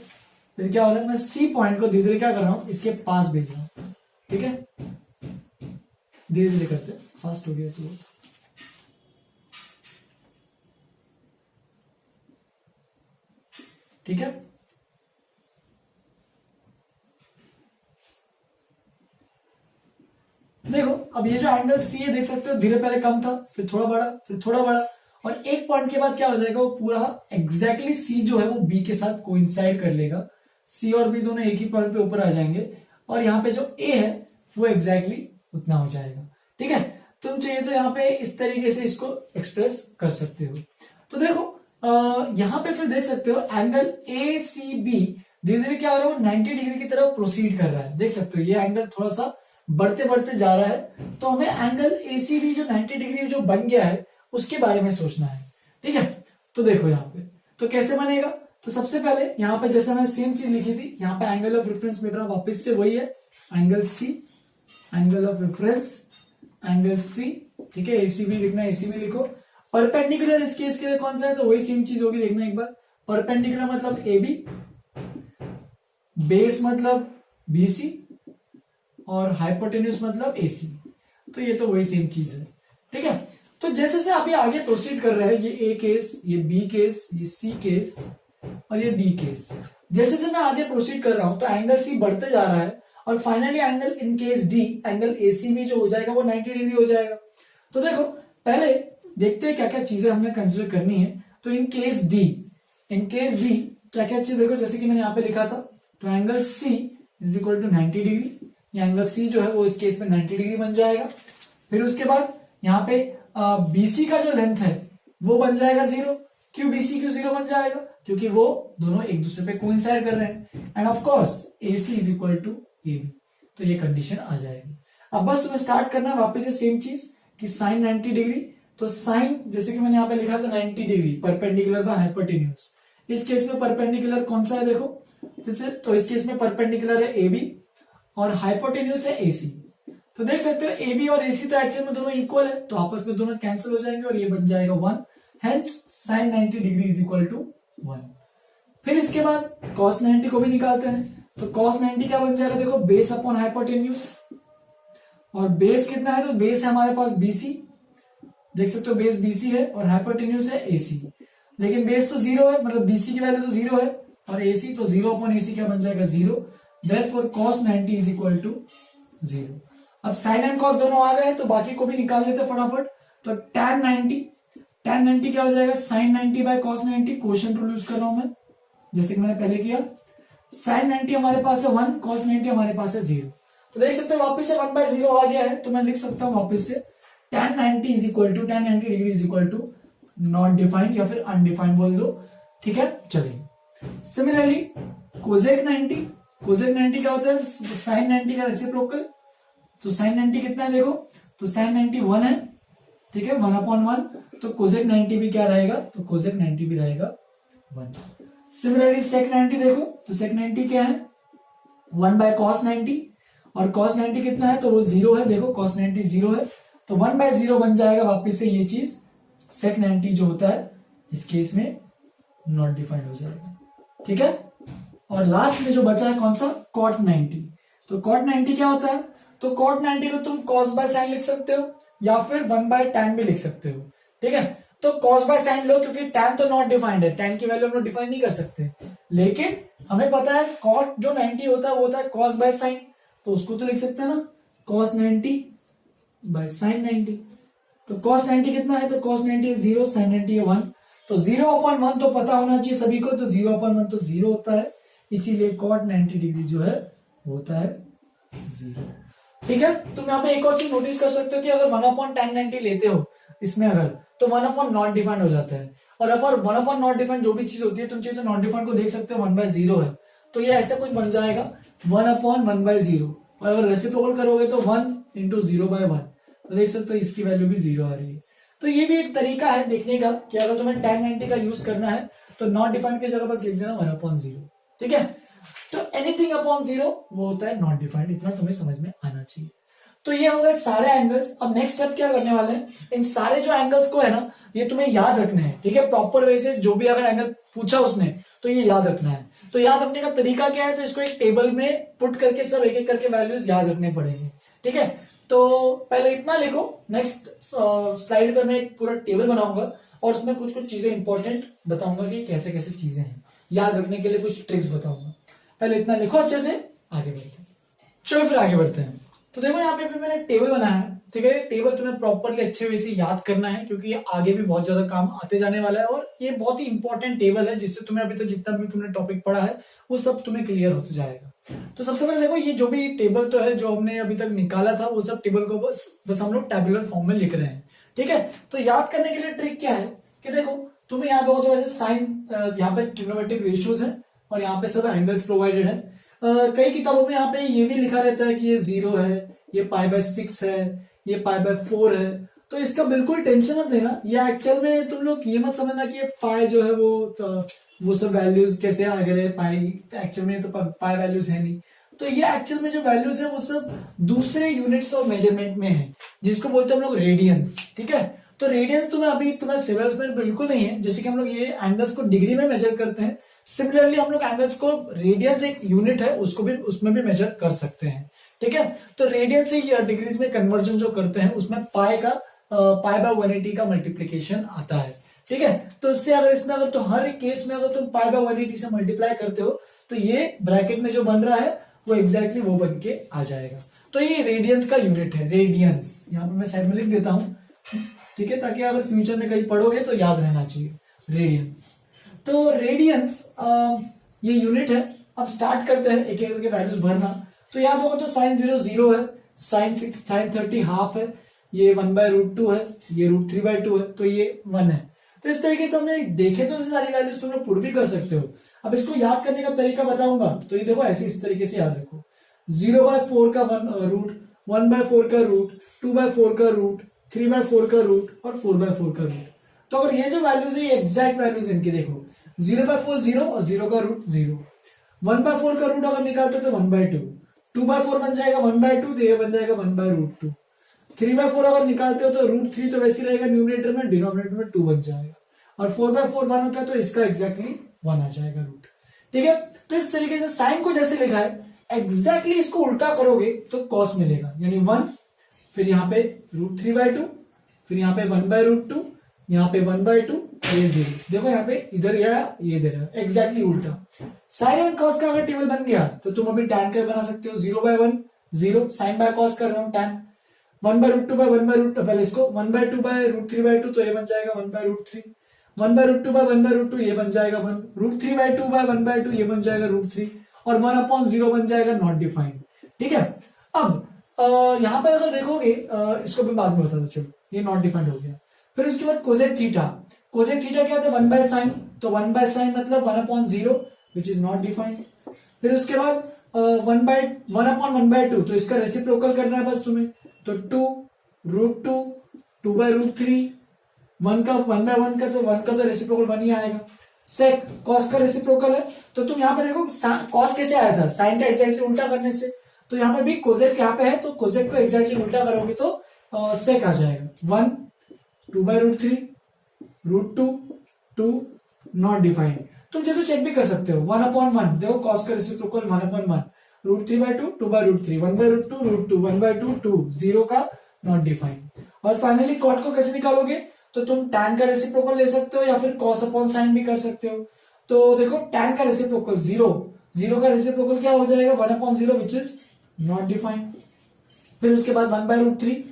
S1: फिर क्या हो रहा है, मैं C पॉइंट को धीरे धीरे क्या कर रहा हूं, इसके पास भेज रहा हूं, ठीक है। धीरे धीरे करते, फास्ट हो गया तो ठीक है। देखो अब ये जो एंगल C है देख सकते हो, धीरे पहले कम था, फिर थोड़ा बड़ा, फिर थोड़ा बड़ा, और एक पॉइंट के बाद क्या हो जाएगा, वो पूरा एग्जैक्टली C जो है वो B के साथ कोइंसाइड कर लेगा। C और B दोनों एक ही पॉइंट पे ऊपर आ जाएंगे, और यहाँ पे जो A है वो एग्जैक्टली उतना हो जाएगा, ठीक है। तुम चाहिए तो यहाँ पे इस तरीके से इसको एक्सप्रेस कर सकते हो। तो देखो यहाँ पे फिर देख सकते हो एंगल ACB धीरे धीरे क्या हो रहा है, वो 90 डिग्री की तरफ प्रोसीड कर रहा है। देख सकते हो ये एंगल थोड़ा सा बढ़ते बढ़ते जा रहा है, तो हमें एंगल ACB जो 90 डिग्री जो बन गया है उसके बारे में सोचना है, ठीक है। तो देखो यहाँ पे तो कैसे बनेगा, तो सबसे पहले यहाँ पे जैसे मैंने सेम चीज लिखी थी, यहाँ पे एंगल ऑफ रेफरेंस मेरा वापस से वही है, angle C, angle of reference angle C, ठीक है। ACB लिखना है, ACB लिखो। परपेंडिकुलर इस केस के लिए कौन सा है, तो वही सेम चीज होगी, देखना एक बार। परपेंडिकुलर मतलब AB, बेस मतलब BC, और हाइपोटेन्यूज मतलब AC। तो ये तो वही सेम चीज है, ठीक है। तो जैसे से अभी आगे प्रोसीड कर रहे हैं, ये A केस, ये B केस, ये C केस और ये D केस, जैसे से मैं आगे प्रोसीड कर रहा हूं तो एंगल C बढ़ते जा रहा है, और finally angle in case D, angle ACB जो हो जाएगा वो 90 डिग्री हो जाएगा। तो देखो पहले देखते हैं क्या क्या चीजें हमने कंसिडर करनी है। तो इन केस D क्या क्या चीज देखो, जैसे कि मैंने यहाँ पे लिखा था, तो angle C is equal to 90 degree, angle C जो है वो इस केस में 90 डिग्री बन जाएगा। फिर उसके बाद यहाँ पे BC का जो लेंथ है वो बन जाएगा 0। क्यों BC क्यों 0 बन जाएगा, क्योंकि वो दोनों एक दूसरे पे कोइंसाइड कर रहे हैं। And of course AC is equal to AB, तो ये कंडीशन आ जाएगी। अब बस तुम्हें स्टार्ट करना है वापस से सेम चीज कि साइन 90 डिग्री, तो साइन जैसे कि मैंने यहाँ पे लिखा था 90 डिग्री परपेंडिकुलर बाय हाइपोटेन्यूज। इस केस में परपेंडिकुलर कौन सा है देखो, तो इस केस में परपेंडिकुलर है AB और हाइपोटेन्यूज है AC। तो देख सकते हो AB और AC तो एक्चुअल में दोनों इक्वल है, तो आपस में दोनों कैंसिल हो जाएंगे और ये बन जाएगा 1, hence sine 90 degree is equal to 1। फिर इसके बाद cos 90 को भी निकालते हैं, तो cos 90 क्या बन जाएगा देखो, बेस अपॉन हाइपोटेन्यूज, और बेस कितना है, तो बेस है हमारे पास BC, देख सकते हो बेस BC है और हाइपोटेन्यूज है AC। लेकिन बेस तो जीरो है, मतलब बीसी की वैल्यू तो जीरो है और एसी तो जीरो अपॉन एसी क्या बन जाएगा, zero. Therefore cos 90 is equal to zero. अब साइन एंड कॉस दोनों आ गए तो बाकी को भी निकाल लेते फटाफट। तो tan 90 क्या हो जाएगा, sin 90 by cos 90। Question rule use कर रहा हूं मैं, जैसे कि मैंने पहले किया। sin 90 हमारे पास है 1, cos 90 हमारे पास है 0। तो देख सकते हो वापस से 1/0 आ गया है, तो मैं लिख सकता हूं वापस से tan 90 is equal to tan 90 degree is equal to not defined या फिर अनडिफाइंड बोल दो, ठीक है। चलिए सिमिलरली कोजेक 90 क्या होता है, sin 90 का रेसिप्रोकल। तो sin 90 कितना है देखो, तो sin 90 1 है, ठीक है, 1/1। तो कोजेक 90 भी क्या रहेगा, तो कोजेक 90 भी रहेगा 1। सिमिलरली sec 90 देखो, तो sec 90 क्या है, 1/cos 90 और cos 90 कितना है, तो वो 0 है। देखो cos 90 0 है, तो 1/0 बन जाएगा वापिस से ये चीज। sec 90 जो होता है इस केस में नॉट डिफाइंड हो जाएगा, ठीक है। और लास्ट में जो बचा है कौन सा, cot 90। तो cot 90 क्या होता है, तो cot 90 को तुम cos बाय साइन लिख सकते हो या फिर 1/tan भी लिख सकते हो, ठीक है। तो cos बाय साइन लो, क्योंकि tan तो नॉट डिफाइंड है, tan की वैल्यू हम लोग डिफाइन नहीं कर सकते, लेकिन हमें पता है cot जो 90 होता है वो होता है cos बाय साइन, तो उसको तो लिख सकते हैं ना, cos 90 बाय sin 90। तो cos 90 कितना है, तो cos 90 है 0, sin 90 है 1। तो 0/1 तो पता होना चाहिए सभी को, तो 0/1 तो 0 होता है, इसीलिए cot 90 डिग्री जो है वो होता है 0, ठीक है। तुम यहाँ पे एक और चीज नोटिस कर सकते हो कि अगर 1/tan 90 लेते हो इसमें अगर, तो 1/ नॉट डिफाइंड हो जाता है। और अगर 1/ नॉट डिफाइंड जो भी चीज होती है तुम चाहिए तो नॉट डिफाइंड को देख सकते हो 1/0 है, तो ये ऐसा कुछ बन जाएगा 1/1/0। और अगर रेसिप्रोकल करोगे तो 1 × 0/1, तो देख सकते हो इसकी वैल्यू भी 0 आ रही है। तो ये भी एक तरीका है देखने का कि अगर तुम्हें tan 90 का यूज करना है तो नॉट डिफाइंड की जगह बस लिख देना 1/0, ठीक है। तो एनीथिंग अपॉन 0 वो होता है नॉट डिफाइंड, इतना तुम्हें समझ में आना चाहिए। तो ये हो गए सारे एंगल्स। अब नेक्स्ट स्टेप क्या करने वाले हैं, इन सारे जो एंगल्स को है ना ये तुम्हें याद रखने हैं, ठीक है। प्रॉपर वे से जो भी अगर एंगल पूछा उसने तो ये याद रखना है। तो याद रखने का तरीका क्या है, तो इसको एक टेबल में पुट करके सब एक एक करके वैल्यूज याद रखने पड़ेंगे, ठीक है। तो पहले इतना लिखो, नेक्स्ट स्लाइड पर मैं एक पूरा टेबल बनाऊंगा और उसमें कुछ कुछ चीजें इंपॉर्टेंट बताऊंगा कि कैसे कैसे चीजें हैं, याद रखने के लिए कुछ ट्रिक्स बताऊंगा। पहले इतना लिखो अच्छे से, आगे बढ़ते हैं। चलो फिर आगे बढ़ते हैं। तो देखो यहाँ पे मैंने टेबल बनाया है, ठीक है। टेबल तुम्हें प्रॉपरली अच्छे वे से याद करना है क्योंकि ये आगे भी बहुत ज्यादा काम आते जाने वाला है और ये बहुत ही इंपॉर्टेंट टेबल है जिससे तुम्हें अभी तक जितना भी तुमने टॉपिक पढ़ा है वो सब तुम्हें क्लियर होते जाएगा। तो सबसे पहले देखो ये जो भी टेबल तो है जो हमने अभी तक निकाला था वो सब टेबल को बस हम लोग टेबुलर फॉर्म में लिख रहे हैं, ठीक है। तो याद करने के लिए ट्रिक क्या है कि देखो तुम्हें याद होगा तो वैसे साइन यहाँ पे ट्रिग्नोमेट्रिक रेशियोज है और यहाँ पे सब एंगल्स प्रोवाइडेड है। कई किताबों में यहाँ पे ये भी लिखा रहता है कि ये 0 है, ये π/6 है, ये π/4 है। तो इसका बिल्कुल टेंशन मत लेना, ये एक्चुअल में तुम लोग ये मत समझना कि ये पाई जो है वो सब वैल्यूज कैसे आ गए पाई, एक्चुअल में तो पाई वैल्यूज है नहीं। तो ये एक्चुअल में जो वैल्यूज है वो सब दूसरे यूनिट्स ऑफ मेजरमेंट में है जिसको बोलते हैं हम लोग रेडियंस, ठीक है। तो रेडियंस तुम्हें अभी तुम्हें सिविल्स में बिल्कुल नहीं है, जैसे कि हम लोग ये एंगल्स को डिग्री में मेजर करते हैं, सिमिलरली हम लोग एंगल्स को रेडियंस एक यूनिट है उसको भी उसमें भी मेजर कर सकते हैं, ठीक है। तो रेडियंस से डिग्रीज में कन्वर्जन जो करते हैं उसमें π/180 का मल्टीप्लीकेशन आता है, ठीक है। तो इससे अगर इसमें अगर तो हर केस में अगर तुम π/180 से मल्टीप्लाई करते हो तो ये ब्रैकेट में जो बन रहा है वो एग्जैक्टली वो बन के आ जाएगा। तो ये रेडियंस का यूनिट है, रेडियंस यहाँ पे मैं साइड में लिख देता हूँ, ठीक है, ताकि अगर फ्यूचर में कहीं पढ़ोगे तो याद रहना चाहिए रेडियंस। तो रेडियंस ये यूनिट है। अब स्टार्ट करते हैं एक एक करके वैल्यूज भरना। तो याद होगा तो sin 0 0 है, sin 6 sin 30 हाफ है, ये 1/√2 है, ये √3/2 है, तो ये 1 है। तो इस तरीके से हमने देखे तो सारी वैल्यूज तुम लोग पुट भी कर सकते हो। अब इसको याद करने का तरीका बताऊंगा, तो ये देखो ऐसे इस तरीके से याद रखो, 0/4 का रूट, 1/4 का रूट, 2/4 का रूट, 3/4 का रूट और 4/4 का रूट। तो अगर ये जो वैल्यूज है ये एग्जैक्ट वैल्यूज इनकी देखो, 0/4 0 और 0 का रूट 0, 1/4 का रूट अगर निकालते हो तो 1/2, 2/4 बन जाएगा 1/2, तो ये बन जाएगा 1/√2, 3/4 अगर निकालते हो तो √3 तो वैसे रहेगा न्यूमरेटर में, डिनोमिनेटर में 2 बन जाएगा, और 4/4 1 होता है तो इसका एग्जैक्टली 1 आ जाएगा रूट, ठीक है। तो इस तरीके से साइन को जैसे लिखा है एग्जैक्टली इसको उल्टा करोगे तो कॉस मिलेगा, यानी 1, फिर यहाँ पे √3/2, फिर यहाँ पे 1/√2, यहाँ पे 1/2 ये 0। देखो यहाँ पे इधर ये दे रहा है एग्जैक्टली उल्टा। साइन एंड कॉस का अगर टेबल बन गया तो तुम अभी tan का बना सकते हो। 0/1 0, साइन बाय कॉस कर रहा हूँ tan, 1/√2 बाय 1/√2, पहले इसको 1/2 बाय √3/2 तो ये बन जाएगा 1/√3, 1/√2 बाय 1/√2 ये बन जाएगा 1, √3/2 बाय 1/2 ये बन जाएगा √3, और 1/0 बन जाएगा नॉट डिफाइंड। ठीक है, अब यहाँ पे अगर देखोगे इसको भी बाद में बता दो, चलो ये नॉट डिफाइंड हो गया। फिर उसके बाद कोसेक थीटा, कोसेक थीटा क्या था 1/sin, तो 1/sin मतलब 1/0 विच इज नॉट डिफाइंड। फिर उसके बाद 1/1/2 तो इसका रेसिप्रोकल करना है बस तुम्हें, तो 2√2 2/√3, 1/1 का तो 1 का तो रेसिप्रोकल 1 ही आएगा। सेक कॉस का रेसिप्रोकल है, तो तुम यहाँ पे देखो कॉस कैसे आया था, साइन का एग्जैक्टली उल्टा करने से, तो यहाँ पे भी कोसेक यहाँ पे है तो कोसेक को एग्जैक्टली उल्टा करोगे तो सेक आ जाएगा 1 2/√3 √2 2 नॉट डिफाइंड। तुम तो चेक भी कर सकते हो 1/1, देखो कॉस का रेसिप्रोकल 1/1, √3/2 2/√3, 1/√2 √2, 1/2 2, 0 का नॉट डिफाइंड। और फाइनली कॉट को कैसे निकालोगे, तो तुम tan का रेसिप्रोकल ले सकते हो या फिर cos अपॉन साइन भी कर सकते हो। तो देखो tan का रेसिप्रोकल 0, 0 का रेसिप्रोकल क्या हो जाएगा 1/0 विच इज नॉट डिफाइंड। फिर उसके बाद 1/√3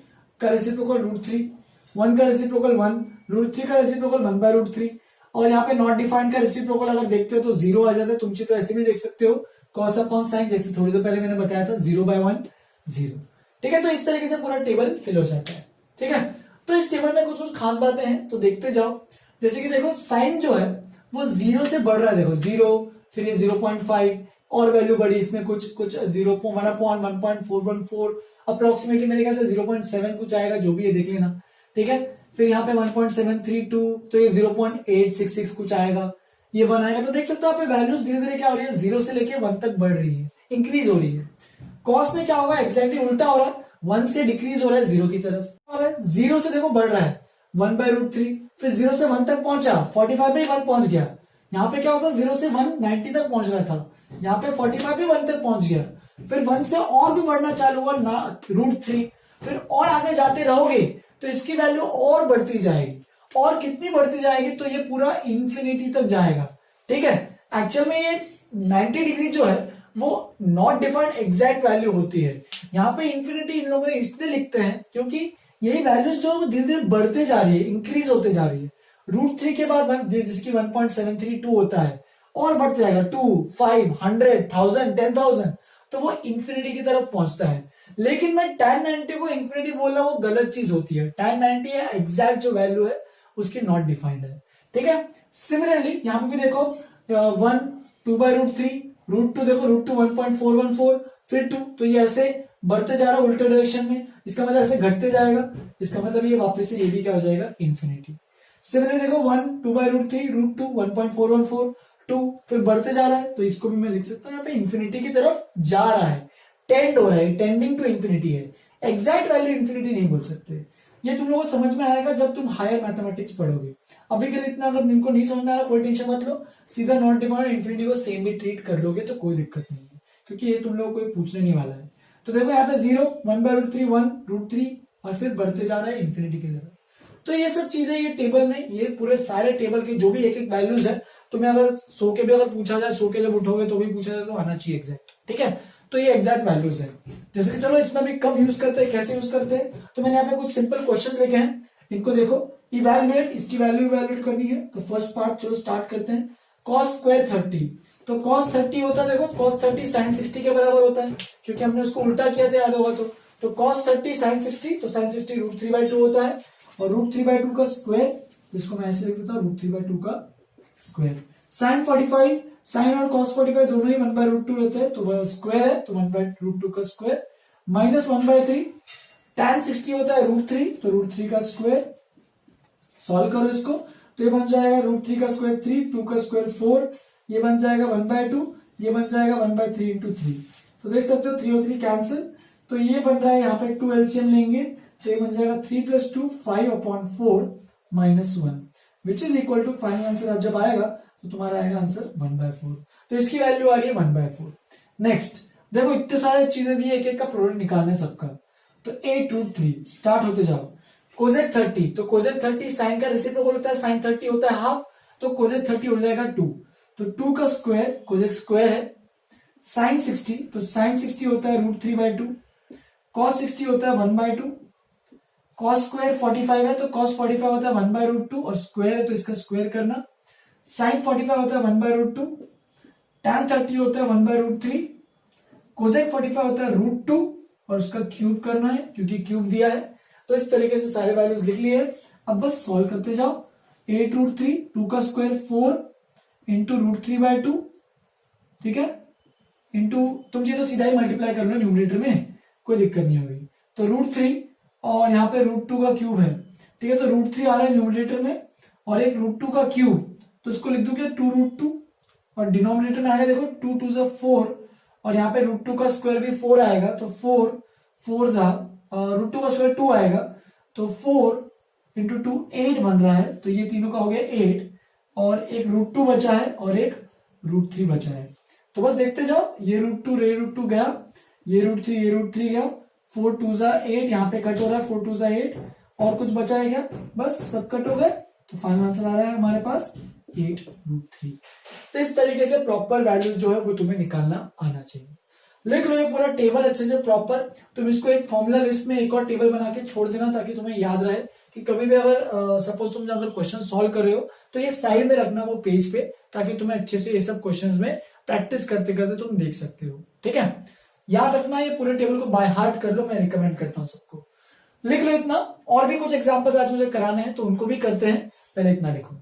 S1: का रेसिप्रोकल √3, 1 का रेसिप्रोकल 1, √3 का रेसिप्रोकल 1/√3, और यहाँ पे नॉट डिफाइंड का रेसिप्रोकल अगर देखते हो तो 0 आ जाता है। तुम तो ऐसे भी देख सकते हो cos अपॉन साइन, जैसे थोड़ी देर पहले मैंने बताया था 0/1 0। ठीक है, तो इस तरीके से पूरा टेबल फिल हो जाता है। ठीक है, तो इस टेबल में कुछ कुछ खास बातें हैं तो देखते जाओ। जैसे कि देखो साइन जो है वो 0 से बढ़ रहा है, देखो 0, फिर ये 0.5 और वैल्यू बढ़ी इसमें कुछ 1.414 अप्रोक्सीमेटली मेरे ख्याल से 0.7 कुछ आएगा, जो भी है देख लेना। ठीक है, फिर यहाँ पे 1.732 तो ये 0.866 कुछ आएगा, ये 1 आएगा। तो देख सकते हो आप वैल्यूज धीरे धीरे क्या हो रही है, 0 से लेके 1 तक बढ़ रही है, इंक्रीज हो रही है। कॉस में क्या होगा, एग्जैक्टली उल्टा हो रहा है, 1 से डिक्रीज हो रहा है 0 की तरफ, 0 से देखो बढ़ रहा है 1/√3, फिर 0 से 1 तक पहुंचा, 45 पे 1 पहुंच गया। यहाँ पे क्या होता है 0 से 190 तक पहुंच रहा था, यहाँ पे 45 पे 1 तक पहुंच गया, फिर 1 से और भी बढ़ना चालू हुआ ना √3, फिर और आगे जाते रहोगे तो इसकी वैल्यू और बढ़ती जाएगी, और कितनी बढ़ती जाएगी तो ये पूरा इंफिनिटी तक जाएगा। ठीक है, एक्चुअल में ये 90 डिग्री जो है वो नॉट डिफाइंड एग्जैक्ट वैल्यू होती है। यहाँ पे इंफिनिटी इन लोगों ने इसलिए लिखते हैं क्योंकि यही वैल्यूज जो धीरे धीरे बढ़ते जा रही है, इंक्रीज होते जा रही है। √3 के बाद जिसकी 1.732 होता है और बढ़ते जाएगा 2, 5, 100, 1000, 10,000, तो वो इंफिनिटी की तरफ पहुंचता है। लेकिन मैं tan 90 को इंफिनिटी बोलना वो गलत चीज होती है। tan 90 है एग्जैक्ट जो वैल्यू है उसकी नॉट डिफाइंड है। ठीक है, सिमिलरली यहाँ पे भी देखो 1 2/√3, √2 देखो √2 1.414, फिर 2, तो ये ऐसे बढ़ते जा रहा है उल्टे डायरेक्शन में, इसका मतलब ऐसे घटते जाएगा, इसका मतलब ये वापस से ये भी क्या हो जाएगा इंफिनिटी। सिमिलरली देखो 1 2/√3 √2 1.414 2, फिर बढ़ते जा रहा है, तो इसको भी मैं लिख सकता हूँ यहाँ पे इंफिनिटी की तरफ जा रहा है, टेंड हो रहा है, टेंडिंग टू इंफिनिटी है। एग्जैक्ट वैल्यू इंफिनिटी नहीं बोल सकते। ये तुम लोगों को समझ में आएगा जब तुम हायर मैथमेटिक्स पढ़ोगे। अभी के लिए इतना अगर इनको नहीं समझ में आ रहा कोई टेंशन मत लो, सीधा नॉट डिफाइंड इंफिनिटी को सेम भी ट्रीट कर लोगे तो कोई दिक्कत नहीं है, क्योंकि ये तुम लोग कोई पूछने नहीं वाला है। तो देखो यहाँ पे 0 1/√3 1 √3 और फिर बढ़ते जा रहा है इंफिनिटी की तरफ। तो ये सब चीजें ये टेबल में, ये पूरे सारे टेबल के जो भी एक एक वैल्यूज है, तुम्हें अगर 100 के भी अगर पूछा जाए, 100 के जब उठोगे तो भी पूछा जाए तो आना चाहिए एग्जैक्ट। ठीक है, तो ये एग्जैक्ट वैल्यूज है। जैसे कि चलो इसमें भी कब यूज करते हैं, कैसे यूज करते हैं, तो मैंने यहाँ पे कुछ सिंपल क्वेश्चंस लिखे हैं, इनको देखो। इवैल्यूएट, इसकी वैल्यू इवैल्यूएट करनी है, तो फर्स्ट पार्ट चलो स्टार्ट करते हैं। cos स्क्वायर 30, तो cos 30 होता है, देखो cos 30 sin 60 के बराबर होता है, क्योंकि हमने उसको उल्टा किया था, याद होगा। तो cos 30 sin 60, तो sin 60 √3/2 होता है, और √3/2 का स्क्वायर, इसको मैं ऐसे लिख देता हूँ √3/2 का स्क्वायर। sin 45, sin और cos 45 दोनों ही 1/√2 रहते हैं, तो वह स्क्वायर है, तो 1/√2 का स्क्वायर माइनस 1/3। tan 60 होता है √3, तो √3 का स्क्वायर। सॉल्व करो इसको, तो ये बन जाएगा √3 का स्क्वायर 3, 2 का स्क्वायर 4, ये बन जाएगा 1/2, ये बन जाएगा 1/3 इंटू 3। तो देख सकते हो 3 और 3 कैंसिल, तो ये बन रहा है यहाँ पे 2 एलसीएम लेंगे, तो ये बन जाएगा 3 + 2 5/4 - 1 which is equal to, final answer अब जब आएगा तो तुम्हारा आएगा आंसर 1/4। तो इसकी वैल्यू आ रही है 1/4। नेक्स्ट देखो, इतने सारे चीजें दी, एक एक का प्रोडक्ट निकालने सबका, तो 8 √3 स्टार्ट होते जाओ। कोजेक 30, तो कोजेक 30 साइन का रेसिप्रोकल होता है, साइन 30 होता है हाफ, तो कोजेक 30 हो जाएगा 2, तो 2 का स्क्वायर कोजेक स्क्वायर है, साइन 60, तो साइन 60 होता है √3/2, कॉस 60 होता है 1/2, कॉस स्क्वायर 45 है तो कॉस 45 होता है 1/√2 और स्क्वायर है तो इसका स्क्वायर करना, साइन 45 होता है 1/√2, tan 30 होता है 1/√3, कोजेक 45 होता है √2 और उसका क्यूब करना है क्योंकि क्यूब दिया है। तो इस तरीके से सारे वैल्यूज लिख लिए। अब बस सॉल्व करते जाओ। 8√3, 2 का स्क्वायर 4 इंटू √3/2, ठीक है, इंटू तुम ये तो सीधा ही मल्टीप्लाई कर लो न्यूमरेटर में, कोई दिक्कत नहीं होगी। तो √3 और यहाँ पे √2 का क्यूब है, ठीक है, तो √3 आ रहा है न्यूमरेटर में और एक √2 का क्यूब, तो इसको लिख दो क्या 2√2 और डिनोमिनेटर में आएगा देखो 2 2 जा 4 और यहाँ पे √2 का स्क्वायर भी 4 आएगा, तो 4 4 जा √2 का स्क्वायर 2 आएगा, तो 4 इंटू 2 8 बन रहा है, तो ये तीनों का हो गया 8 और एक √2 बचा है और एक √3 बचा है। तो बस देखते जाओ, ये √2 √2 गया, ये √3 गया, 4 2 जा 8, यहाँ पे कट हो रहा है 4 2 जा 8 और कुछ बचा है क्या, बस सब कट हो गए, तो फाइनल आंसर आ रहा है हमारे पास 8√3। तो इस तरीके से प्रॉपर वैल्यू जो है वो तुम्हें निकालना आना चाहिए। लिख लो ये पूरा टेबल अच्छे से प्रॉपर, तुम इसको एक फॉर्मूला लिस्ट में एक और टेबल बना के छोड़ देना ताकि तुम्हें याद रहे कि कभी भी अगर सपोज तुम अगर क्वेश्चन सॉल्व कर रहे हो तो ये साइड में रखना वो पेज पे, ताकि तुम्हें अच्छे से ये सब क्वेश्चंस में प्रैक्टिस करते करते तुम देख सकते हो। ठीक है, याद रखना, ये पूरे टेबल को बाय हार्ट कर लो, मैं रिकमेंड करता हूँ सबको। लिख लो इतना, और भी कुछ एग्जाम्पल्स आज मुझे कराने हैं तो उनको भी करते हैं, पहले इतना लिखो।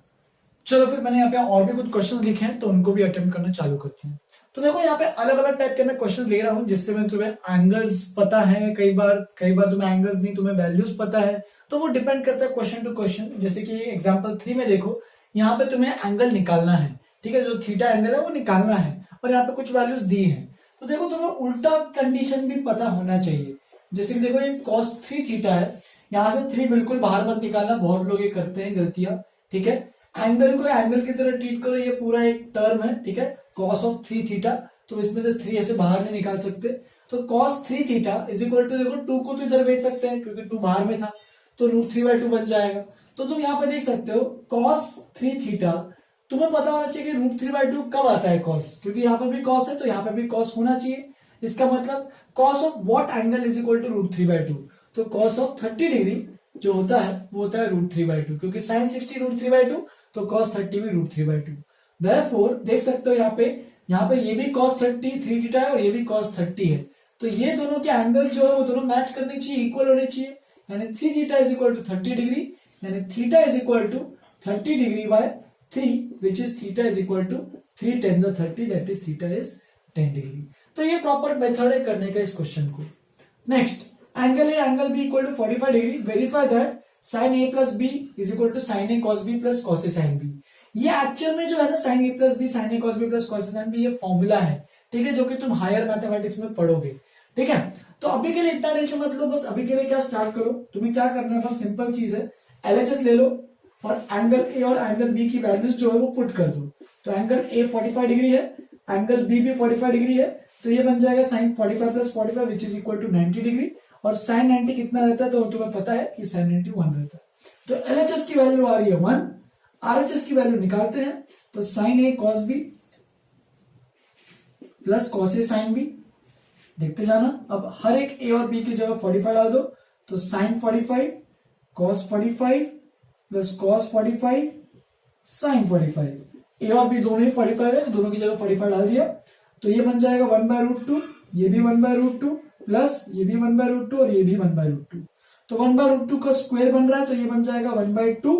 S1: चलो फिर मैंने यहाँ पे और भी कुछ क्वेश्चन लिखे हैं तो उनको भी अटेम्प्ट करना चालू करते हैं। तो देखो यहाँ पे अलग अलग टाइप के मैं क्वेश्चन ले रहा हूँ जिससे मैं तुम्हें एंगल्स पता है, कई बार तुम्हें एंगल्स नहीं, तुम्हें वैल्यूज पता है, तो वो डिपेंड करता है क्वेश्चन टू क्वेश्चन। जैसे कि एग्जांपल 3 में देखो, यहाँ पे तुम्हें एंगल निकालना है, ठीक है, जो थीटा एंगल है वो निकालना है और यहाँ पे कुछ वैल्यूज दी है। तो देखो तुम्हें उल्टा कंडीशन भी पता होना चाहिए। जैसे कि देखो ये cos 3 थीटा है, यहाँ से 3 बिल्कुल बाहर मत निकालना, बहुत लोग ये करते हैं गलतियां। ठीक है, एंगल को एंगल की तरह ट्रीट करो, ये पूरा एक टर्म है, ठीक है, cos ऑफ 3 थीटा, तो इसमें से 3 ऐसे बाहर नहीं निकाल सकते। तो cos 3 theta is equal to, देखो 2 को तो इधर भेज सकते हैं क्योंकि 2 बाहर में था, तो √3/2 बन जाएगा। तो तुम यहाँ पे देख सकते हो cos 3 थीटा, तुम्हें पता होना चाहिए कि √3/2 कब आता है cos, क्योंकि यहाँ पे भी cos है तो यहाँ पे भी cos होना चाहिए। इसका मतलब cos of what angle is equal to √3/2, तो cos ऑफ 30 डिग्री जो होता है वो होता है √3/2, क्योंकि sin 60 √3/2 तो cos 30 भी √3/2। देयरफॉर देख सकते हो यहाँ पे ये भी cos 30 3 थीटा है और ये भी cos 30 है, तो ये दोनों के एंगल्स जो है वो दोनों मैच करने चाहिए, इक्वल होने चाहिए, यानी 3 theta is equal to 30 degree, यानी theta is equal to 30 degree by 3 which is theta is equal to 3 10 30, that is theta is 10 degree. तो ये प्रॉपर मेथड है करने का इस क्वेश्चन को। Next, angle A angle B equal to 45 degree, verify that sin a plus B is equal to sin a cos b plus cos a sin b। ये एक्चुअल में जो है ना sin a plus B sin a cos b plus cos a sin b ये फॉर्मूला है, ठीक है, जो कि तुम हायर मैथमेटिक्स में पढ़ोगे। ठीक है, तो अभी के लिए इतना टेंशन मत लो, बस अभी के लिए क्या स्टार्ट करो, तुम्हें क्या करना है, बस सिंपल चीज है, LHS ले लो और एंगल ए और एंगल बी की वैल्यूज जो है वो पुट कर दो। तो एंगल ए 45 डिग्री है, एंगल बी भी 45 डिग्री है, तो ये बन जाएगा sin 45 plus 45 which is equal to 90 degree, और sin 90 कितना रहता है तो तुम्हें पता है कि sin 90 1 रहता है। तो LHS की वैल्यू आ रही है 1, RHS की वैल्यू निकालते हैं, तो sin a cos b plus cos a sin b, देखते जाना। अब हर एक a और b की जगह 45 डाल दो, तो sin 45 cos 45 plus cos 45 sin 45, a और b दोनों ही 45 है तो दोनों की जगह 45 डाल दिया, तो ये बन जाएगा 1/√2, ये भी 1/√2 प्लस ये भी 1/√2 और ये भी 1/√2, तो 1/√2 का स्क्वायर बन रहा है तो ये बन जाएगा 1/2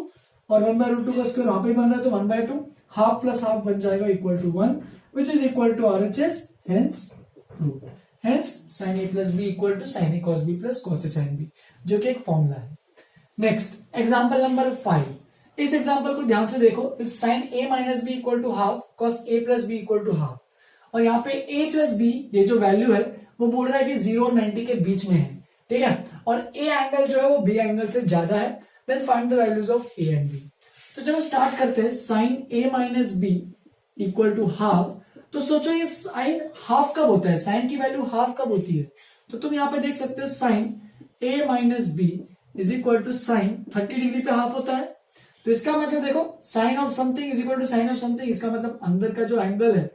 S1: और 1/√2 का स्क्वायर वहां पे बन रहा है तो 1/2, हाफ प्लस हाफ बन जाएगा equal to 1 which is equal to RHS, hence prove. Hence sin a plus B equal to sin a cos b plus cos a sin b, जो कि एक फॉर्मूला है। नेक्स्ट एग्जांपल नंबर 5, इस एग्जांपल को ध्यान से देखो। If sin a minus B equal to half cos a plus B equal to half, और यहाँ पे a प्लस b ये जो वैल्यू है वो बोल रहा है कि 0 और 90 के बीच में है, ठीक है, और a एंगल जो है वो b एंगल से ज्यादा है, then find the values of a and b। तो चलो स्टार्ट करते हैं। sin a minus B equal to half, तो सोचो ये साइन हाफ कब होता है, साइन की वैल्यू हाफ कब होती है, तो तुम यहाँ पे देख सकते हो sin a minus B is equal to sine 30 degree पे हाफ होता है। तो इसका मतलब देखो sine of something is equal to sine of something, इसका मतलब अंदर का जो एंगल है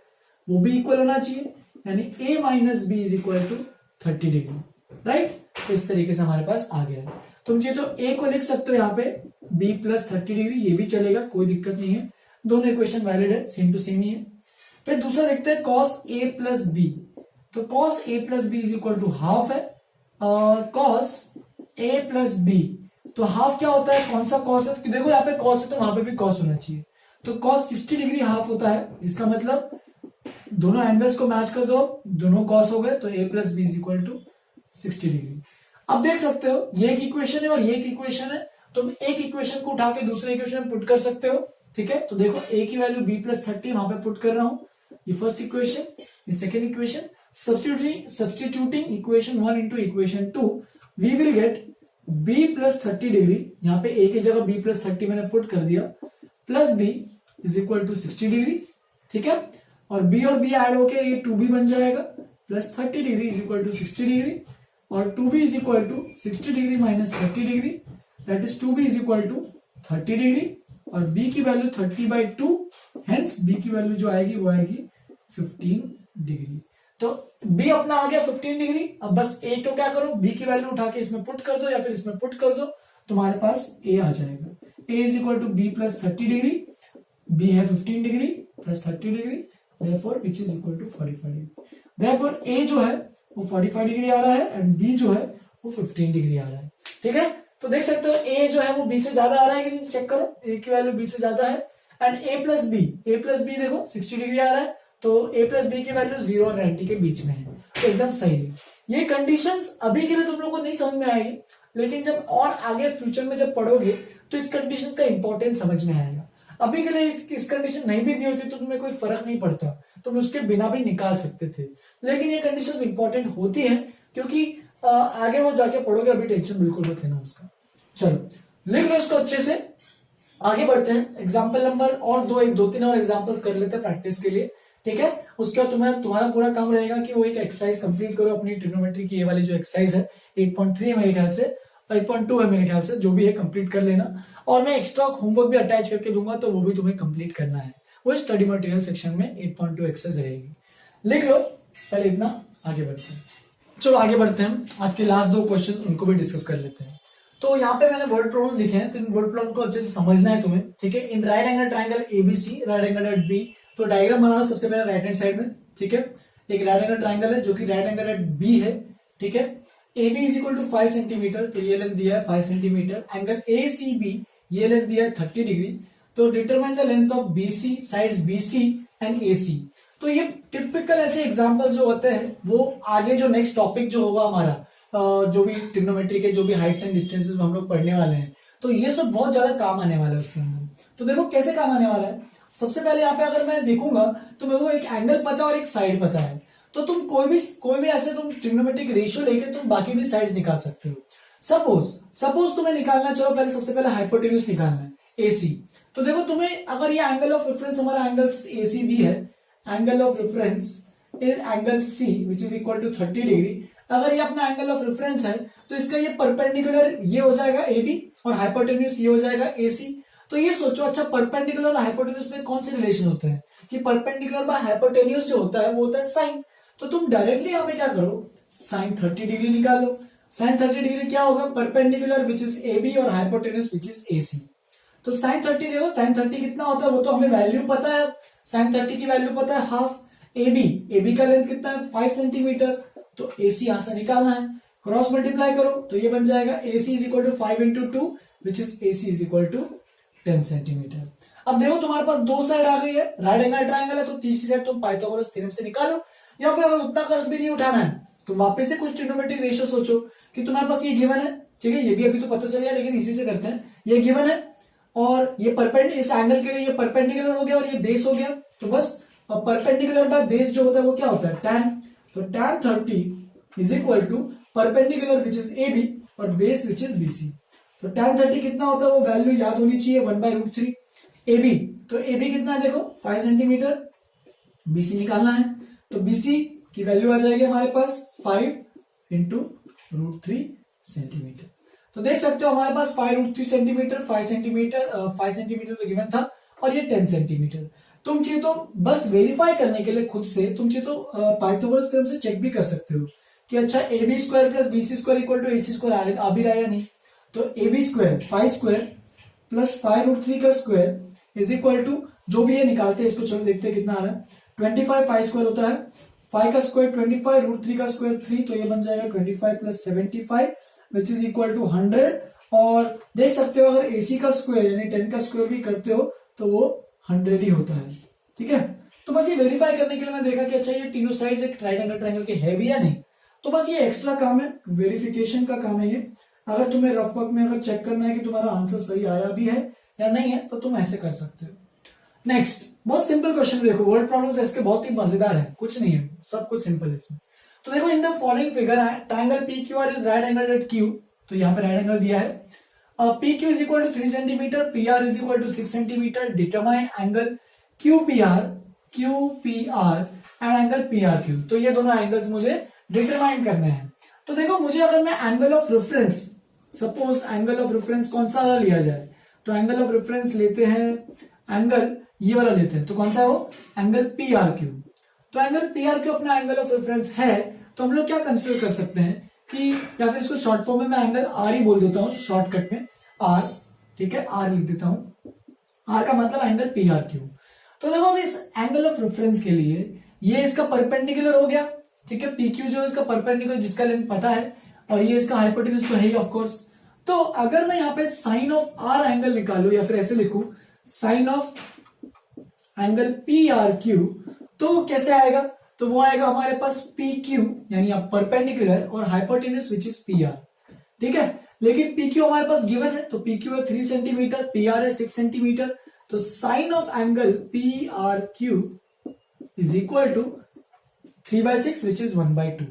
S1: वो भी इक्वल होना चाहिए, यानी a minus B is equal to 30 degree, right. इस तरीके से हमारे पास आ गया है। तुम चाहिए तो a को लिख सकते हो यहाँ पे b प्लस 30 डिग्री, ये भी चलेगा, कोई दिक्कत नहीं है, दोनों इक्वेशन वैलिड है, सेम टू सेम ही है। फिर दूसरा देखते हैं cos a प्लस बी। तो cos a plus B is equal to half है, cos a प्लस बी, तो हाफ क्या होता है, कौन सा cos है, देखो यहाँ पे cos है तो वहां पे भी cos होना चाहिए, तो cos 60 डिग्री हाफ होता है, इसका मतलब दोनों एंगल्स को मैच कर दो, दोनों cos हो गए, तो a plus B is equal to 60 degree. अब देख सकते हो ये एक इक्वेशन है और ये एक इक्वेशन है, तुम एक इक्वेशन को उठा के दूसरे इक्वेशन में पुट कर सकते हो, ठीक है। तो देखो a की वैल्यू b प्लस 30 वहां पे पुट कर रहा हूं, ये फर्स्ट इक्वेशन, ये second equation, substituting equation 1 into equation 2, we will get b plus 30 degree, यहाँ पे a की जगह b प्लस 30 मैंने पुट कर दिया, plus b is equal to 60 degree, ठीक है। और b और b ऐड होके ये 2b बन जाएगा, plus 30 degree is equal to 60 degree, और 2b is equal to 60 degree minus 30 degree, that is 2b is equal to 30 degree, और b की वैल्यू 30/2, हेंस b की वैल्यू जो आएगी वो आएगी 15 डिग्री। तो b अपना आ गया 15 डिग्री। अब बस a को क्या करो, b की वैल्यू उठा के इसमें पुट कर दो या फिर इसमें पुट कर दो, तुम्हारे पास a आ जाएगा, a is equal to b plus 30 degree, b है 15 degree plus 30 degree, therefore which is equal to 45 degree. therefore a जो है वो 45 डिग्री आ रहा है एंड b जो है वो 15 डिग्री आ रहा है, ठीक है। तो देख सकते हो a जो है वो b से ज्यादा आ रहा है कि नहीं, चेक करो, a की वैल्यू b से ज्यादा है, एंड a प्लस b देखो 60 डिग्री आ रहा है, तो a प्लस बी की वैल्यू 0 और 90 के बीच में है, तो एकदम सही है। ये कंडीशंस अभी के लिए तुम लोग को नहीं समझ में आएगी, लेकिन जब और आगे फ्यूचर में जब पढ़ोगे तो इस कंडीशन का इंपॉर्टेंस समझ में आएगा। अभी के लिए इस कंडीशन नहीं भी दी होती तो तुम्हें कोई फर्क नहीं पड़ता, तुम उसके बिना भी निकाल सकते थे, लेकिन ये कंडीशंस इंपॉर्टेंट होती है क्योंकि आगे वो जाके पढ़ोगे, अभी टेंशन बिल्कुल मत लेना उसका। चलो लिख लो इसको अच्छे से, आगे बढ़ते हैं। एग्जाम्पल नंबर और दो तीन और एग्जाम्पल्स कर लेते हैं प्रैक्टिस के लिए, ठीक है। उसके बाद तुम्हारा पूरा काम रहेगा कि वो एक एक्सरसाइज कंप्लीट करो अपनी ट्रिग्नोमेट्री की, ये वाली जो एक्सरसाइज है 8.3 है मेरे ख्याल से, 8.2 है मेरे ख्याल से, जो भी है कंप्लीट कर लेना, और मैं एक्स्ट्रा होमवर्क भी अटैच करके दूंगा तो वो भी तुम्हें कंप्लीट करना है, वो स्टडी मटेरियल सेक्शन में 8.2 एक्सरसाइज रहेगी। लिख लो पहले इतना, आगे बढ़ते हैं। चलो आगे बढ़ते हैं, आज के लास्ट 2 क्वेश्चन उनको भी डिस्कस कर लेते हैं। तो यहाँ पे मैंने वर्ड प्रॉब्लम लिखे हैं, तो इन वर्ड प्रॉब्लम को अच्छे से समझना है तुम्हें, ठीक है। In right angle triangle ABC, right angle at B, तो डायग्राम बनाना सबसे पहले राइट हैंड साइड में, ठीक है। एक राइट एंगल ट्राइंगल है जो कि राइट एंगल एट बी है, ठीक है। AB is equal to 5 centimetre, तो ये लेंथ दिया है 5 सेंटीमीटर, एंगल ACB ये लेंथ दिया है 30 डिग्री, तो determine the length of BC, sides BC and AC। तो ये टिपिकल ऐसे एग्जांपल्स जो होते हैं वो आगे जो नेक्स्ट टॉपिक जो होगा हमारा, जो भी ट्रिग्नोमेट्री के जो भी हाइट्स एंड डिस्टेंसेस में हम लोग पढ़ने वाले हैं, तो ये सब बहुत ज्यादा काम आने वाला है उसके अंदर। तो देखो कैसे काम आने वाला है। सबसे पहले यहाँ पे अगर मैं देखूंगा तो मेरे को एक एंगल पता है और एक साइड पता है, तो तुम कोई भी ऐसे तुम ट्रिग्नोमेट्रिक रेशियो लेके तुम बाकी भी साइड्स निकाल सकते हो। सपोज तुम्हें निकालना, चलो पहले सबसे पहले हाइपोटेन्यूज निकालना है AC। तो देखो तुम्हें अगर ये एंगल ऑफ रेफरेंस हमारा एंगल ACB है, angle of reference is angle C which is equal to 30 degree, अगर ये अपना एंगल ऑफ रेफरेंस है तो इसका ये परपेंडिकुलर ये हो जाएगा AB और हाइपोटेन्यूज ये हो जाएगा AC। तो ये सोचो, अच्छा परपेंडिकुलर और हाइपोटेन्यूज में कौन से रिलेशन होते हैं, कि परपेंडिकुलर बाय हाइपोटेन्यूज जो होता है वो होता है साइन, तो तुम डायरेक्टली यहाँ पे क्या करो, साइन 30 डिग्री निकालो। साइन 30 डिग्री क्या होगा, परपेंडिकुलर विच इज AB और हाइपोटेन्यूज विच इज AC। तो साइन 30 देखो, साइन 30 कितना होता है वो तो हमें वैल्यू पता है, साइन 30 की वैल्यू पता है हाफ। AB का लेंथ कितना है 5 सेंटीमीटर, तो AC यहां से निकालना है, क्रॉस मल्टीप्लाई करो तो ये बन जाएगा AC is equal to 5 into 2 which is AC is equal to 10 centimetre. अब देखो तुम्हारे पास 2 साइड आ गई है, राइट एंगल ट्राइंगल है, तो तीसरी साइड तुम पाइथागोरस थ्योरम से निकालो, या फिर अगर उतना कष्ट भी नहीं उठाना है तो वापस से कुछ ट्रिग्नोमेट्रिक रेशियो सोचो कि तुम्हारे पास ये गिवन है, ठीक है, ये भी अभी तो पता चल गया लेकिन इसी से करते हैं। ये गिवन है और ये परपेंडिकुलर, इस एंगल के लिए ये परपेंडिकुलर हो गया और ये बेस हो गया, तो बस परपेंडिकुलर बाय बेस जो होता है वो क्या होता है tan, तो tan 30 is equal to perpendicular which is AB और बेस विच इज BC। तो tan 30 कितना होता है वो वैल्यू याद होनी चाहिए 1/√3। AB, तो AB कितना है देखो 5 सेंटीमीटर, BC निकालना है, तो BC की वैल्यू आ जाएगी हमारे पास 5 इंटू √3 सेंटीमीटर। तो देख सकते हो हमारे पास 5√3 सेंटीमीटर, 5 सेंटीमीटर तो गिवन था, और ये 10 सेंटीमीटर। तुम चाहिए तो बस वेरीफाई करने के लिए खुद से तुम चाहिए तो पाइथागोरस थ्योरम से चेक भी कर सकते हो कि अच्छा AB square plus BC square equal to AC square आ भी रहा है या नहीं। तो AB स्क्वायर 5 स्क्वायर प्लस 5√3 का स्क्वायर इज इक्वल टू जो भी है निकालते हैं इसको, चलो देखते हैं कितना आ रहा है। 25 5 स्क्वायर होता है, 5 का स्क्वायर 25, √3 का स्क्वायर 3, तो ये बन जाएगा 25 plus 75 which is equal to 100। और देख सकते हो अगर AC का स्क्वायर यानी 10 का स्क्वायर भी करते हो तो वो 100 ही होता है। ठीक है, तो बस ये वेरीफाई करने के लिए मैं देखा कि अच्छा ये तीनों साइड्स एक राइट एंगल ट्रायंगल के है भी या नहीं। तो बस ये एक्स्ट्रा काम है, वेरिफिकेशन का काम है ये। अगर तुम्हें रफ वर्क में अगर चेक करना है कि तुम्हारा आंसर सही आया भी है या नहीं है तो तुम ऐसे कर सकते हो। नेक्स्ट, बहुत सिंपल क्वेश्चन देखो, वर्ड प्रॉब्लम्स इसके बहुत ही मजेदार है, कुछ नहीं है, सब कुछ सिंपल है इसमें। तो देखो इन द फॉलोइंग फिगर है triangle PQR is right angle at Q, तो यहाँ पे राइट एंगल दिया है। PQ is equal to 3 centimetre, PR is equal to 6 centimetre, determine angle QPR and angle PRQ। तो ये दोनों एंगल्स मुझे डिटरमाइन करने हैं। तो देखो मुझे अगर मैं angle of reference, suppose angle of reference कौन सा वाला लिया जाए, तो एंगल ऑफ रेफरेंस लेते हैं, एंगल ये वाला लेते हैं, तो कौन सा है वो, एंगल PRQ। तो एंगल PRQ अपना एंगल ऑफ रेफरेंस है, तो हम लोग क्या कंसिडर कर सकते हैं कि, या फिर इसको शॉर्ट फॉर्म में मैं एंगल R ही बोल देता हूं, शॉर्टकट में R, ठीक है, R लिख देता हूं, R का मतलब एंगल PRQ। तो देखो अब इस एंगल ऑफ रेफरेंस के लिए ये इसका परपेंडिकुलर हो गया, ठीक है, PQ जो है इसका परपेंडिकुलर जिसका लेंथ पता है, और ये इसका हाइपोटेन्यूज तो है ही ऑफ कोर्स। तो अगर मैं यहाँ पे साइन ऑफ R एंगल निकालू या फिर ऐसे लिखूं साइन ऑफ एंगल PRQ, तो कैसे आएगा, तो वो आएगा हमारे पास PQ यानी परपेंडिकुलर और हाइपोटेन्यूज विच इज PR। ठीक है, लेकिन PQ हमारे पास गिवन है, तो PQ है 3 सेंटीमीटर, PR है 6 सेंटीमीटर, तो sine of angle PRQ is equal to 3/6 which is 1/2।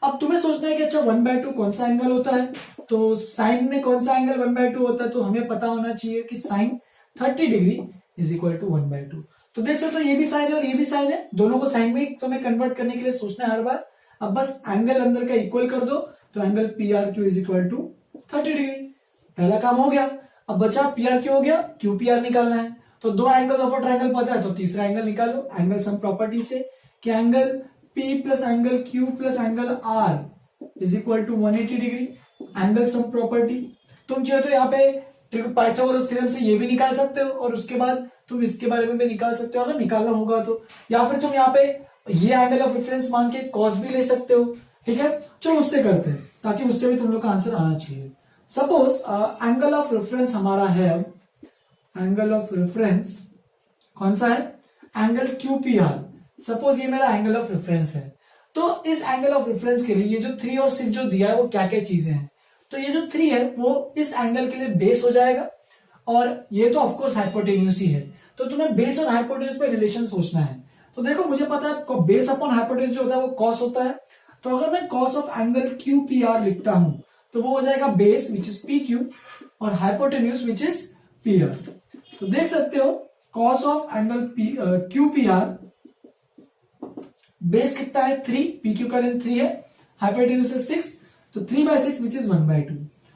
S1: अब तुम्हें सोचना है कि अच्छा 1/2 कौन सा एंगल होता है, तो साइन में कौन सा एंगल 1/2 होता है, तो हमें पता होना चाहिए कि sine 30 degree is equal to 1/2। तो देख सकते हो ये भी साइन है और ये भी साइन है, दोनों को साइन में तुम्हें कन्वर्ट करने के लिए सोचना है हर बार। अब बस एंगल अंदर का इक्वल कर दो, तो angle PRQ is equal to 30 degree, पहला काम हो गया। अब बचा PRQ हो गया, QPR निकालना है, तो दो एंगल ऑफ अ ट्रायंगल पता है, तो तीसरा एंगल निकालो एंगल सम प्रॉपर्टी से, कि angle P plus angle Q plus angle R is equal to 180 degree, angle sum property. तुम चाहे तो यहाँ पे पाइथागोरस थ्योरम से ये भी निकाल सकते हो, और उसके बाद तुम इसके बारे में भी निकाल सकते हो अगर निकालना होगा तो, या फिर तुम यहाँ पे ये एंगल ऑफ रेफरेंस मान के कॉस भी ले सकते हो। ठीक है, चलो उससे करते हैं ताकि उससे भी तुम लोग का आंसर आना चाहिए। सपोज एंगल ऑफ रेफरेंस हमारा है, एंगल ऑफ रेफरेंस कौन सा है, एंगल QPR। सपोज ये मेरा एंगल ऑफ रेफरेंस है, तो इस एंगल ऑफ रेफरेंस के लिए ये जो 3 और 6 जो दिया है वो क्या क्या चीजें हैं, तो ये जो 3 है वो इस एंगल के लिए बेस हो जाएगा, और ये तो ऑफकोर्स हाइपोटेन्यूज ही है, तो तुम्हें बेस और हाइपोटेन्यूज पे रिलेशन सोचना है। तो देखो मुझे पता है बेस अपॉन हाइपोटेन्यूज जो होता है वो कॉस होता है, तो अगर मैं कॉस ऑफ एंगल QPR लिखता हूं तो वो हो जाएगा बेस विच इज PQ और हाइपोटेन्यूज विच इज PR। तो देख सकते हो cos of angle QPR base कितना है 3, PQ का लेंथ 3 है, हाइपोटेन्यूज है 6, तो 3/6 विच इज 1/2।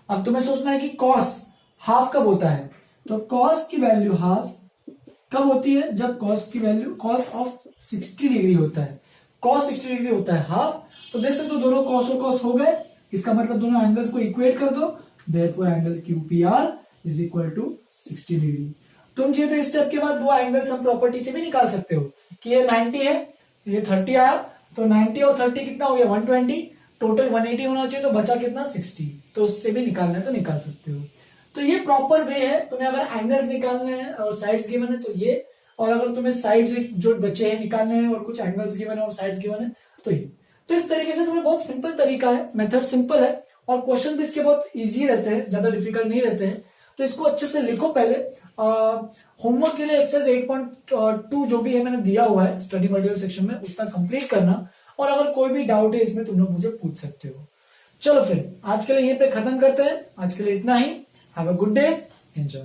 S1: अब तुम्हें सोचना है कि कॉस हाफ कब होता है, तो कॉस की वैल्यू हाफ कब होती है, जब कॉस की वैल्यू कॉस ऑफ 60 डिग्री होता है, कॉस 60 डिग्री होता है हाफ। तो देख सकते हो दोनों कॉस और कॉस हो गए, इसका मतलब दोनों एंगल्स को इक्वेट कर दो, therefore angle QPR is equal to 60 degree. तुम चाहिए तो इस स्टेप के बाद दो एंगल सम प्रॉपर्टी से भी निकाल सकते हो कि ये 90 है, ये 30 आया, तो 90 और 30 कितना हो गया 120, टोटल 180 होना चाहिए, तो बचा कितना 60, तो उससे भी निकालना है तो निकाल सकते हो। तो ये प्रॉपर वे है, तुम्हें अगर एंगल्स निकालने हैं और साइड्स गिवन है तो ये, और अगर तुम्हें साइड्स जो बचे हैं निकालने हैं और कुछ एंगल्स गिवन है और साइड्स गिवन है तो ये। तो इस तरीके से तुम्हें बहुत सिंपल तरीका है, मेथड सिंपल है, और क्वेश्चन भी इसके बहुत इजी रहते हैं, ज्यादा डिफिकल्ट नहीं रहते हैं। तो इसको अच्छे से लिखो पहले। होमवर्क के लिए एक्सरसाइज 8.2 जो भी है मैंने दिया हुआ है स्टडी मटेरियल सेक्शन में, उतना कंप्लीट करना, और अगर कोई भी डाउट है इसमें तुम लोग मुझे पूछ सकते हो। चलो फिर आज के लिए यहीं पे खत्म करते हैं, आज के लिए इतना ही। Have a good day, enjoy.